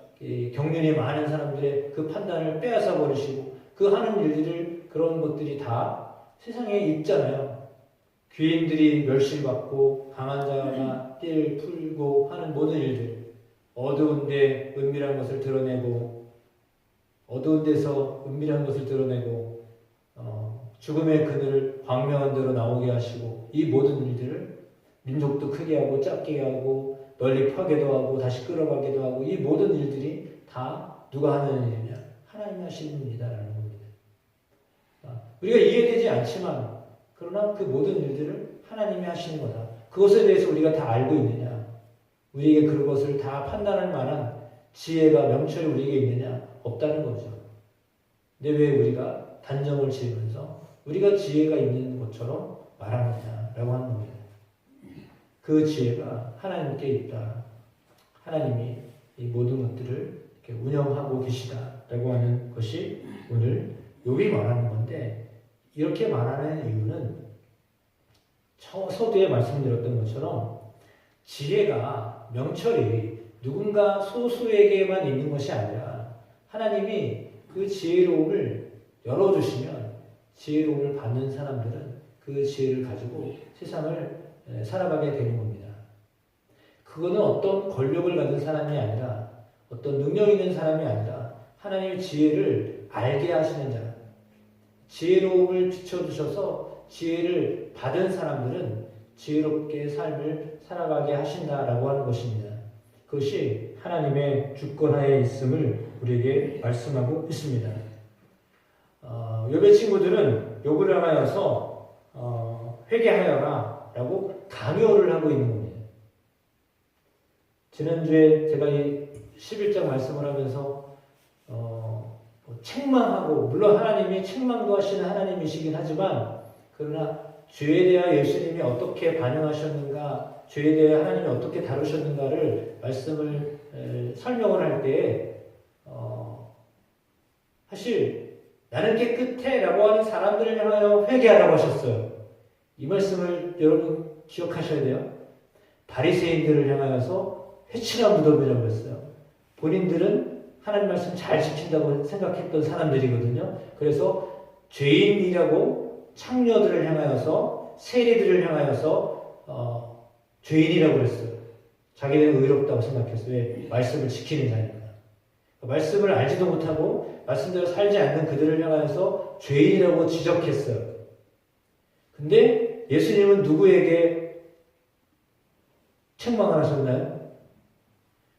경륜이 많은 사람들의 그 판단을 빼앗아 버리시고 그 하는 일들을 그런 것들이 다 세상에 있잖아요. 귀인들이 멸시받고 강한 자가 띠를 풀고 하는 모든 일들 어두운데 은밀한 것을 드러내고 어두운 데서 은밀한 것을 드러내고 죽음의 그늘을 광명한 데로 나오게 하시고 이 모든 일들을 민족도 크게 하고 작게 하고 널리 파게도 하고 다시 끌어가기도 하고 이 모든 일들이 다 누가 하는 일이냐? 하나님이 하시는 일이다라는 겁니다. 우리가 이해되지 않지만 그러나 그 모든 일들을 하나님이 하시는 거다. 그것에 대해서 우리가 다 알고 있느냐? 우리에게 그것을 다 판단할 만한 지혜가 명철이 우리에게 있느냐? 없다는 거죠. 근데 왜 우리가 단정을 지으면서 우리가 지혜가 있는 것처럼 말하느냐라고 하는 겁니다. 그 지혜가 하나님께 있다. 하나님이 이 모든 것들을 이렇게 운영하고 계시다라고 하는 것이 오늘 욥이 말하는 건데 이렇게 말하는 이유는 서두에 말씀드렸던 것처럼 지혜가 명철이 누군가 소수에게만 있는 것이 아니라 하나님이 그 지혜로움을 열어주시면 지혜로움을 받는 사람들은 그 지혜를 가지고 세상을 살아가게 되는 겁니다. 그거는 어떤 권력을 가진 사람이 아니라 어떤 능력 있는 사람이 아니라 하나님의 지혜를 알게 하시는 자, 지혜로움을 비춰주셔서 지혜를 받은 사람들은 지혜롭게 삶을 살아가게 하신다라고 하는 것입니다. 그것이 하나님의 주권하에 있음을 우리에게 말씀하고 있습니다. 욥의 친구들은 욥을 향하여서 회개하여라 라고 강요를 하고 있는 겁니다. 지난주에 제가 이 11장 말씀을 하면서 책망하고, 물론 하나님이 책망도 하시는 하나님이시긴 하지만, 그러나 죄에 대하여 예수님이 어떻게 반응하셨는가, 죄에 대해 하나님이 어떻게 다루셨는가를 말씀을 설명을 할 때에 사실 나는 깨끗해 라고 하는 사람들을 향하여 회개하라고 하셨어요. 이 말씀을 여러분 기억하셔야 돼요. 바리새인들을 향하여서 회칠한 무덤이라고 했어요. 본인들은 하나님 말씀 잘 지킨다고 생각했던 사람들이거든요. 그래서 죄인이라고 창녀들을 향하여서, 세리들을 향하여서 죄인이라고 그랬어요. 자기들은 의롭다고 생각했어요. 왜? 말씀을 지키는 자니까. 말씀을 알지도 못하고 말씀대로 살지 않는 그들을 향하여서 죄인이라고 지적했어요. 근데 예수님은 누구에게 책망을 하셨나요?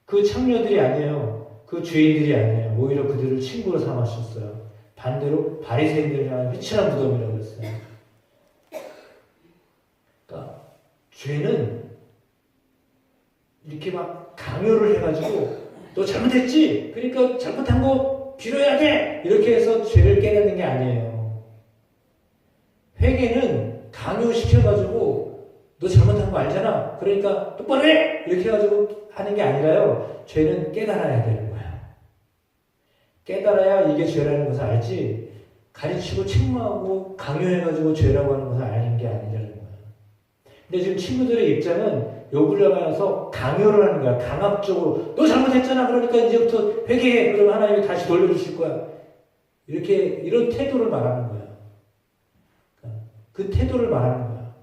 그 창녀들이 아니에요. 그 죄인들이 아니에요. 오히려 그들을 친구로 삼으셨어요. 반대로 바리새인들을 향한 회칠한 무덤이라고 했어요. 그러니까 죄는 이렇게 막 강요를 해가지고 너 잘못했지? 그러니까 잘못한 거 빌어야 돼! 이렇게 해서 죄를 깨닫는 게 아니에요. 회개는 강요시켜가지고 너 잘못한 거 알잖아. 그러니까 똑바로 해! 이렇게 해가지고 하는 게 아니라요. 죄는 깨달아야 되는 거예요. 깨달아야 이게 죄라는 것을 알지, 가르치고 책망하고 강요해가지고 죄라고 하는 것을 아는 게 아니라는 거예요. 근데 지금 친구들의 입장은 욥을 향해서 강요를 하는 거야. 강압적으로 너 잘못했잖아. 그러니까 이제부터 회개해. 그러면 하나님이 다시 돌려주실 거야. 이렇게 이런 태도를 말하는 거야. 그 태도를 말하는 거야.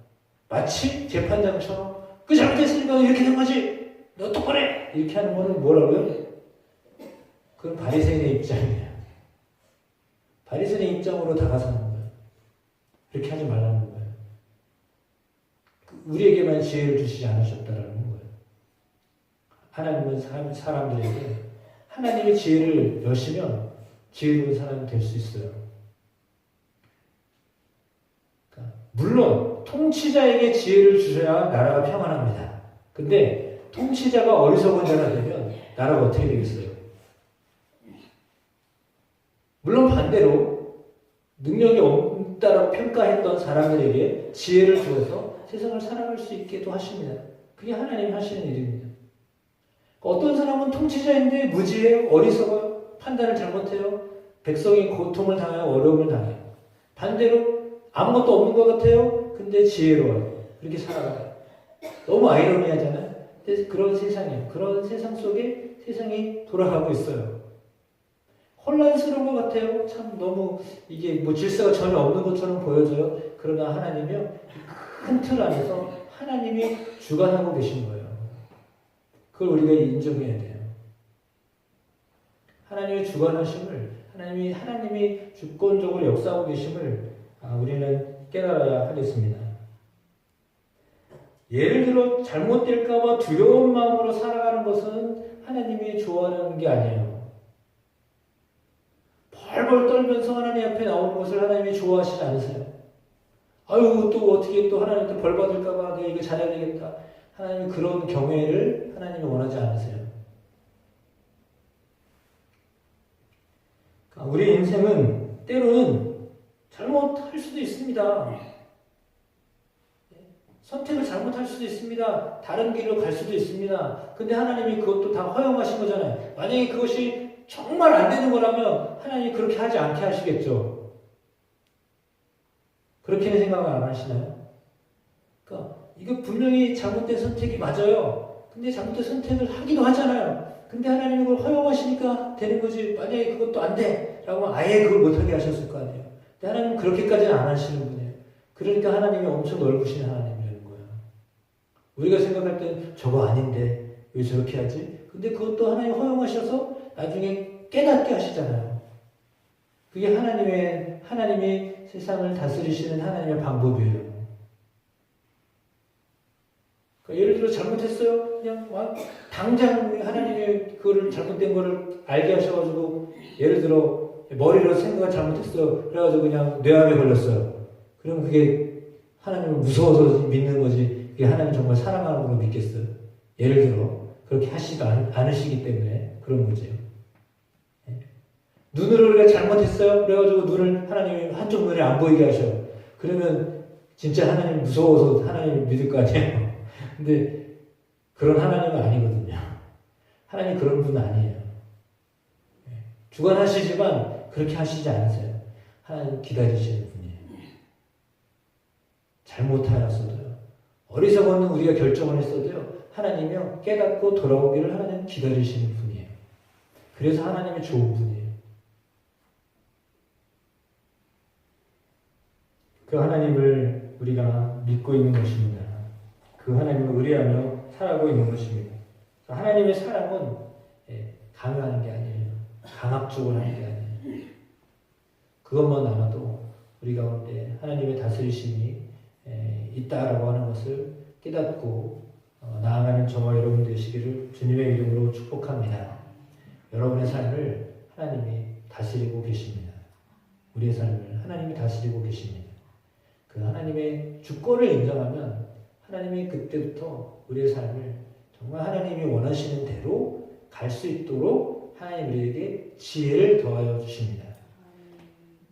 마치 재판장처럼 그 잘못했으니까 이렇게 된 거지. 너 똑바로 해. 이렇게 하는 거는 뭐라고요? 그건 바리새인의 입장이에요. 바리새인의 입장으로 다가서는 거예요. 그렇게 하지 말라는 거예요. 우리에게만 지혜를 주시지 않으셨다라는 거예요. 하나님은 사람들에게 하나님의 지혜를 여시면 지혜로운 사람이 될 수 있어요. 그러니까 물론 통치자에게 지혜를 주셔야 나라가 평안합니다. 근데 통치자가 어리석은 자가 되면 나라가 어떻게 되겠어요? 물론 반대로 능력이 없다라고 평가했던 사람들에게 지혜를 주어서 세상을 살아갈 수 있게도 하십니다. 그게 하나님이 하시는 일입니다. 어떤 사람은 통치자인데 무지해요, 어리석어요, 판단을 잘못해요, 백성이 고통을 당해요, 어려움을 당해요. 반대로 아무것도 없는 것 같아요, 근데 지혜로워요. 그렇게 살아가요. 너무 아이러니하잖아요. 근데 그런 세상이에요. 그런 세상 속에 세상이 돌아가고 있어요. 혼란스러운 것 같아요. 참 너무 이게 뭐 질서가 전혀 없는 것처럼 보여져요. 그러나 하나님이요, 큰 틀 안에서 하나님이 주관하고 계신 거예요. 그걸 우리가 인정해야 돼요. 하나님의 주관하심을, 하나님이 주권적으로 역사하고 계심을 우리는 깨달아야 하겠습니다. 예를 들어 잘못될까봐 두려운 마음으로 살아가는 것은 하나님이 좋아하는 게 아니에요. 벌벌 떨면서 하나님 앞에 나오는 것을 하나님이 좋아하시지 않으세요. 아유, 또 어떻게 또 하나님한테 벌 받을까봐 내가 이거 잘해야 되겠다. 하나님이 그런 경외를 하나님이 원하지 않으세요. 우리 인생은 때로는 잘못할 수도 있습니다. 선택을 잘못할 수도 있습니다. 다른 길로 갈 수도 있습니다. 근데 하나님이 그것도 다 허용하신 거잖아요. 만약에 그것이 정말 안 되는 거라면 하나님이 그렇게 하지 않게 하시겠죠. 그렇게는 생각을 안 하시나요? 그러니까 이거 분명히 잘못된 선택이 맞아요. 근데 잘못된 선택을 하기도 하잖아요. 근데 하나님이 그걸 허용하시니까 되는 거지. 만약에 그것도 안 돼 라고 하면 아예 그걸 못하게 하셨을 거 아니에요. 근데 하나님은 그렇게까지는 안 하시는 분이에요. 그러니까 하나님이 엄청 넓으신 하나님이라는 거예요. 우리가 생각할 때는 저거 아닌데 왜 저렇게 하지? 근데 그것도 하나님 허용하셔서 나중에 깨닫게 하시잖아요. 그게 하나님이 세상을 다스리시는 하나님의 방법이에요. 그러니까 예를 들어 잘못했어요. 그냥 당장 하나님이 그거를 잘못된 거를 알게 하셔가지고 예를 들어 머리로 생각을 잘못했어요. 그래가지고 그냥 뇌암에 걸렸어요. 그럼 그게 하나님을 무서워서 믿는 거지. 그게 하나님 정말 사랑하는 걸로 믿겠어요. 예를 들어 그렇게 하시지 않으시기 때문에 그런 거죠. 눈으로 우리가 잘못했어요. 그래가지고 하나님이 한쪽 눈이 안 보이게 하셔요. 그러면 진짜 하나님 무서워서 하나님을 믿을 거 아니에요. 근데 그런 하나님은 아니거든요. 하나님 그런 분 아니에요. 주관하시지만 그렇게 하시지 않으세요. 하나님 기다리시는 분이에요. 잘못하였어도요. 어리석은 우리가 결정을 했어도요. 하나님이요. 깨닫고 돌아오기를 하나님 기다리시는 분이에요. 그래서 하나님이 좋은 분이에요. 그 하나님을 우리가 믿고 있는 것입니다. 그 하나님을 의뢰하며 살아가고 있는 것입니다. 하나님의 사랑은 강요하는 게 아니에요. 강압적으로 하는 게 아니에요. 그것만 알아도 우리 가운데 하나님의 다스리심이 있다라고 하는 것을 깨닫고 나아가는 저와 여러분 되시기를 주님의 이름으로 축복합니다. 여러분의 삶을 하나님이 다스리고 계십니다. 우리의 삶을 하나님이 다스리고 계십니다. 그 하나님의 주권을 인정하면 하나님이 그때부터 우리의 삶을 정말 하나님이 원하시는 대로 갈 수 있도록 하나님 우리에게 지혜를 더하여 주십니다.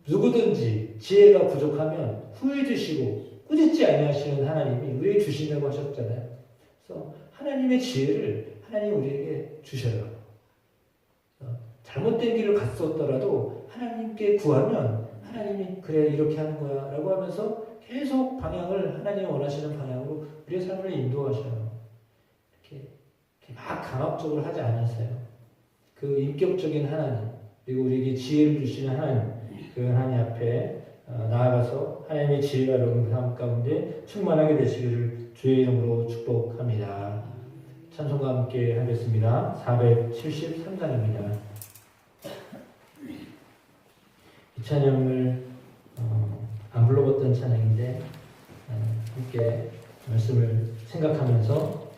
누구든지 지혜가 부족하면 후회 주시고 꾸짖지 아니하시는 하나님이 우리에게 주신다고 하셨잖아요. 그래서 하나님의 지혜를 하나님이 우리에게 주셔요. 잘못된 길을 갔었더라도 하나님께 구하면 하나님이 그래 이렇게 하는 거야 라고 하면서 계속 방향을 하나님이 원하시는 방향으로 우리의 삶을 인도하셔요. 이렇게 막 강압적으로 하지 않으세요. 그 인격적인 하나님 그리고 우리에게 지혜를 주시는 하나님 그 하나님 앞에 나아가서 하나님의 지혜가 여러분 삶 가운데 충만하게 되시기를 주의 이름으로 축복합니다. 찬송과 함께 하겠습니다. 473장입니다. 이 찬양을 안 불러봤던 찬양인데 함께 말씀을 생각하면서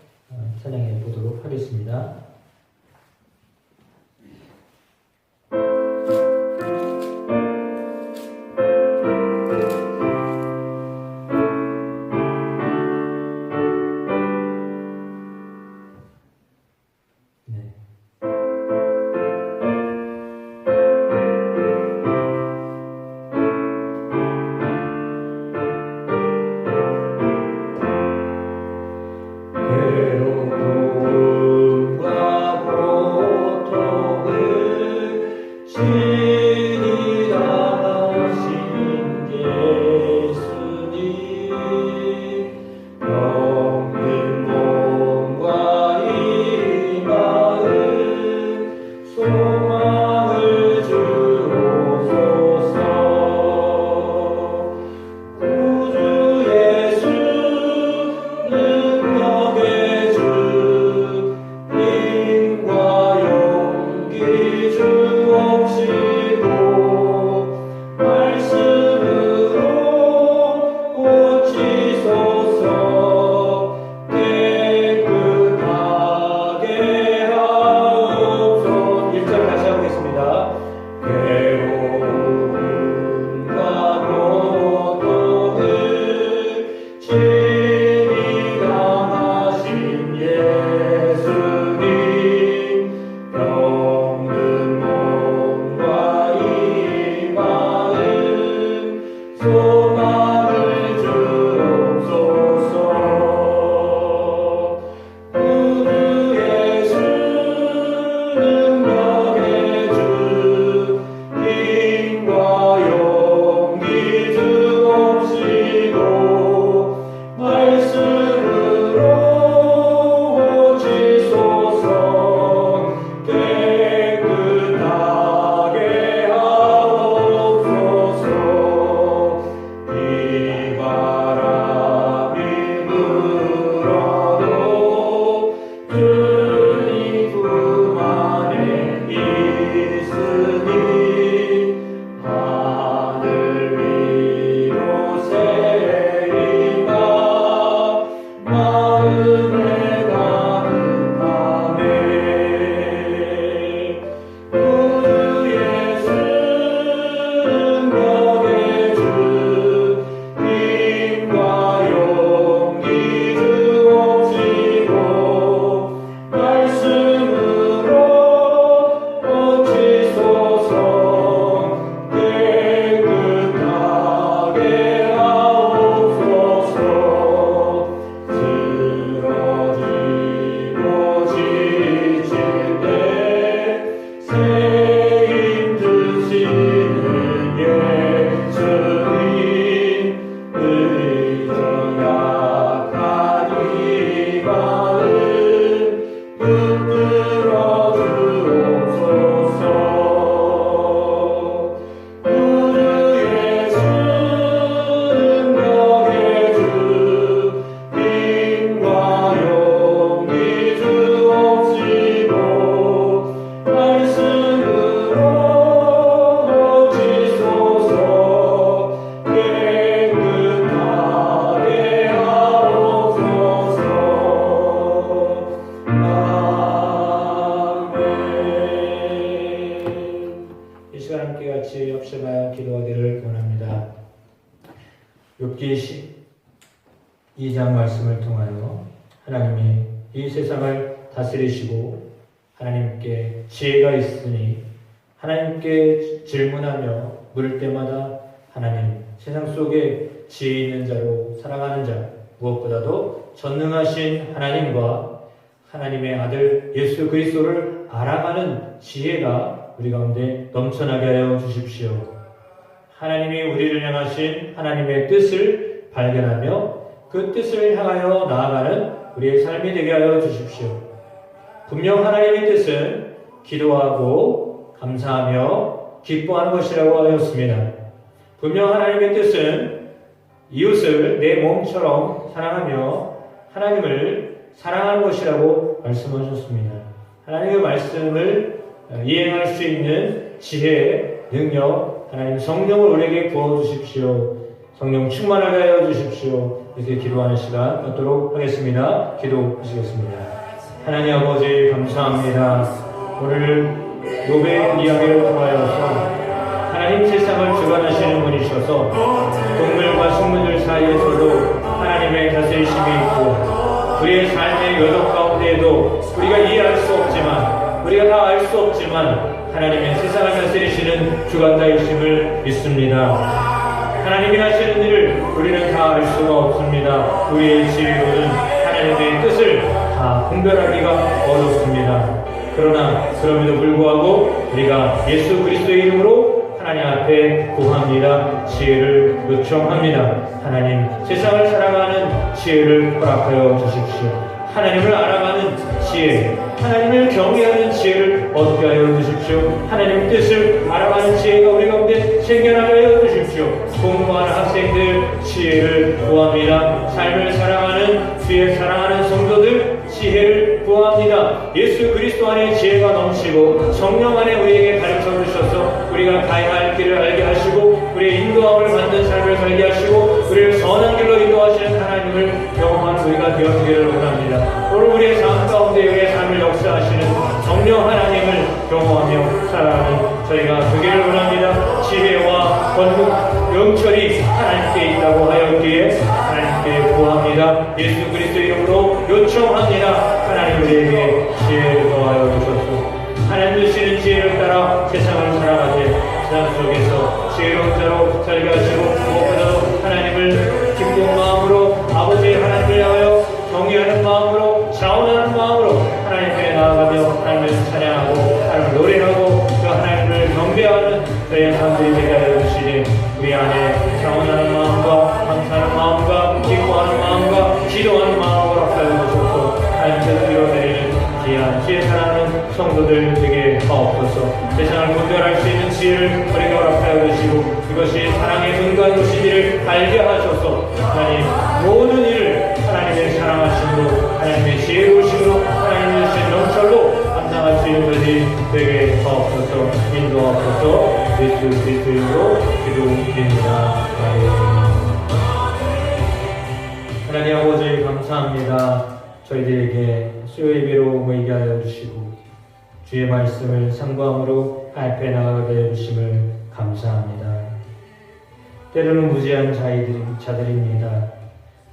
찬양해 보도록 하겠습니다. 괴로움과 이 시간 함께 같이 합심하여 기도하기를 원합니다. 욥기 12장 말씀을 통하여 하나님이 이 세상을 다스리시고 하나님께 지혜가 있으니 하나님께 질문하며 물을 때마다 하나님 세상 속에 지혜 있는 자로 살아가는 자, 무엇보다도 전능하신 하나님과 하나님의 아들 예수 그리스도를 알아가는 지혜가 우리 가운데 넘쳐나게 하여 주십시오. 하나님이 우리를 향하신 하나님의 뜻을 발견하며 그 뜻을 향하여 나아가는 우리의 삶이 되게 하여 주십시오. 분명 하나님의 뜻은 기도하고 감사하며 기뻐하는 것이라고 하였습니다. 분명 하나님의 뜻은 이웃을 내 몸처럼 사랑하며 하나님을 사랑하는 것이라고 말씀하셨습니다. 하나님의 말씀을 이행할 수 있는 지혜, 능력, 하나님 성령을 우리에게 부어주십시오. 성령 충만하게 하여 주십시오. 이렇게 기도하는 시간 갖도록 하겠습니다. 기도하시겠습니다. 하나님 아버지 감사합니다. 오늘 욥의 이야기를 통하여서 하나님 세상을 주관하시는 분이셔서 동물과 식물들 사이에서도 하나님의 다스리심이 있고 우리의 삶의 여정 가운데에도 우리가 이해할 수 없지만 우리가 다 알 수 없지만 하나님의 세상을 다스리시는 주관자이심을 믿습니다. 하나님이 하시는 일을 우리는 다 알 수가 없습니다. 우리의 지혜로는 하나님의 뜻을 다 분별하기가 어렵습니다. 그러나 그럼에도 불구하고 우리가 예수 그리스도의 이름으로 하나님 앞에 구합니다. 지혜를 요청합니다. 하나님 세상을 살아가는 지혜를 허락하여 주십시오. 하나님을 알아가는 지혜, 하나님을 경외하는 지혜를 얻게 하여 주십시오. 하나님의 뜻을 알아가는 지혜가 우리 가운데 생겨나게 하여 주십시오. 공부하는 학생들 지혜를 구합니다. 삶을 사랑하는 주의 사랑하는 성도들 지혜를 구합니다. 예수 그리스도 안에 지혜가 넘치고 성령 안에 우리에게 가르쳐 주셔서 우리가 가야 할 길을 알게 하시고 우리의 인도함을 받는 삶을 살게 하시고 우리를 선한 길로 인도하시는 하나님을 경험하는 우리가 되어주기를 원합니다. 오늘 우리의 삶 가운데 우리의 삶을 역사하시는 성령 하나님을 경험하며 살아가는 저희가 되기를 원합니다. 지혜와 권능, 영철이 하나님께 있다고 하였기에 하나님께 구합니다. 예수 그리스도 이름으로 요청합니다. 하나님 우리에게 지혜를 더하여 주소서. 하나님 주시는 지혜를 따라 세상을 살아가되 세상 속에서 지혜로운 자로 살게 하시고 무엇보다도 하나님을 기쁜 마음으로 아버지 하나님을 향하여 경외하는 마음으로 자원하는 마음으로 하나님께 나아가며 하나님을 찬양하고 하나님을 노래하고 그 하나님을 경배하는 저희의 삶들이 되게 하여 주시니 우리 안에 자원하는 마음과 감사하는 마음과 기뻐하는 마음과 기도하는 마음으로 하여 주셔서 하나님께서 이뤄내리는 귀한 지혜 사랑하는 성도들 되게 하옵소서. 세상을 분별할 수 있는 지혜를 우리가 허락하여 주시고 이것이 사랑의 근거한 것인지를 알게 하셔서 하나님 모든 일을 하나님의 사랑하심으로 하나님의 지혜로우심으로 하나님의 주신 영철로 감당할 수 있는 것이 되게 하옵소서. 인도하옵소서. 예수 그리스도 이름으로 기도드립니다. 하나님 아버지 감사합니다. 저희들에게 수요 예배로 모이게 하여 주시고 주의 말씀을 상고함으로 앞에 나가게 하여 주심을 감사합니다. 때로는 무지한 자들입니다.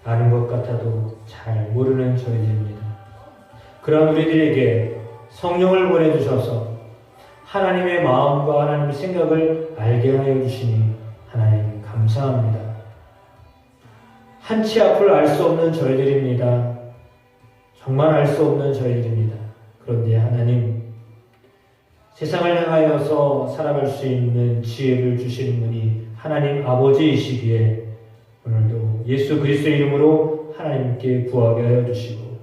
아는 것 같아도 잘 모르는 저희들입니다. 그런 우리들에게 성령을 보내주셔서 하나님의 마음과 하나님의 생각을 알게 하여 주시니 하나님 감사합니다. 한치 앞을 알 수 없는 저희들입니다. 정말 알 수 없는 저희들입니다. 그런데 하나님 세상을 향하여서 살아갈 수 있는 지혜를 주시는 분이 하나님 아버지이시기에 오늘도 예수 그리스도 이름으로 하나님께 구하게 하여 주시고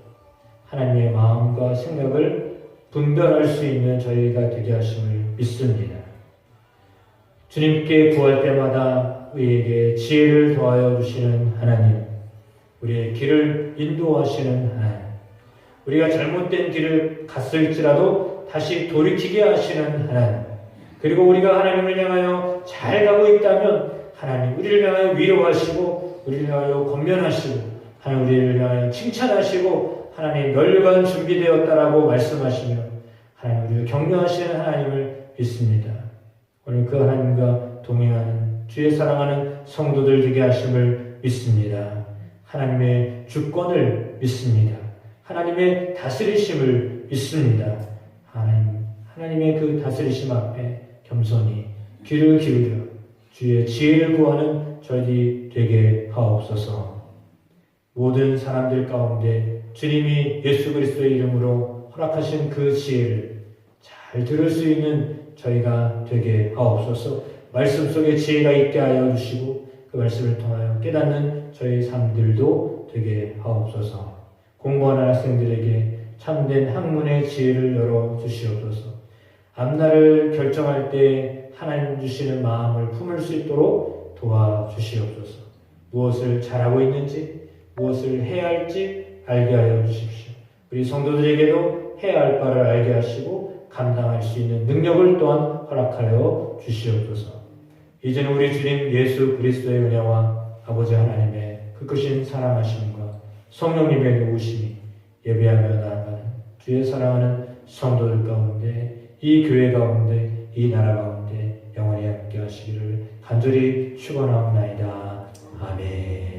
하나님의 마음과 생각을 분별할 수 있는 저희가 되게 하심을 믿습니다. 주님께 구할 때마다 우리에게 지혜를 더하여 주시는 하나님, 우리의 길을 인도하시는 하나님, 우리가 잘못된 길을 갔을지라도 다시 돌이키게 하시는 하나님, 그리고 우리가 하나님을 향하여 잘 가고 있다면 하나님 우리를 향하여 위로하시고 우리를 향하여 권면하시고 하나님 우리를 향하여 칭찬하시고 하나님 널려간 준비되었다라고 말씀하시며 하나님 우리를 격려하시는 하나님을 믿습니다. 오늘 그 하나님과 동행하는 주의 사랑하는 성도들 되게 하심을 믿습니다. 하나님의 주권을 믿습니다. 하나님의 다스리심을 믿습니다. 하나님의 그 다스리심 앞에 겸손히 귀를 기울여 주의 지혜를 구하는 저희들이 되게 하옵소서. 모든 사람들 가운데 주님이 예수 그리스도의 이름으로 허락하신 그 지혜를 잘 들을 수 있는 저희가 되게 하옵소서. 말씀 속에 지혜가 있게 하여 주시고 그 말씀을 통하여 깨닫는 저희 삶들도 되게 하옵소서. 공부하는 학생들에게 참된 학문의 지혜를 열어 주시옵소서. 앞날을 결정할 때 하나님 주시는 마음을 품을 수 있도록 도와주시옵소서. 무엇을 잘하고 있는지, 무엇을 해야 할지 알게 하여 주십시오. 우리 성도들에게도 해야 할 바를 알게 하시고 감당할 수 있는 능력을 또한 허락하여 주시옵소서. 이제는 우리 주님 예수 그리스도의 은혜와 아버지 하나님의 그 크신 사랑하심과 성령님의 도우심이 예배하며 나아가는 주의 사랑하는 성도들 가운데, 이 교회 가운데, 이 나라 가운데 영원히 함께 하시기를 간절히 축원하옵나이다. 아멘.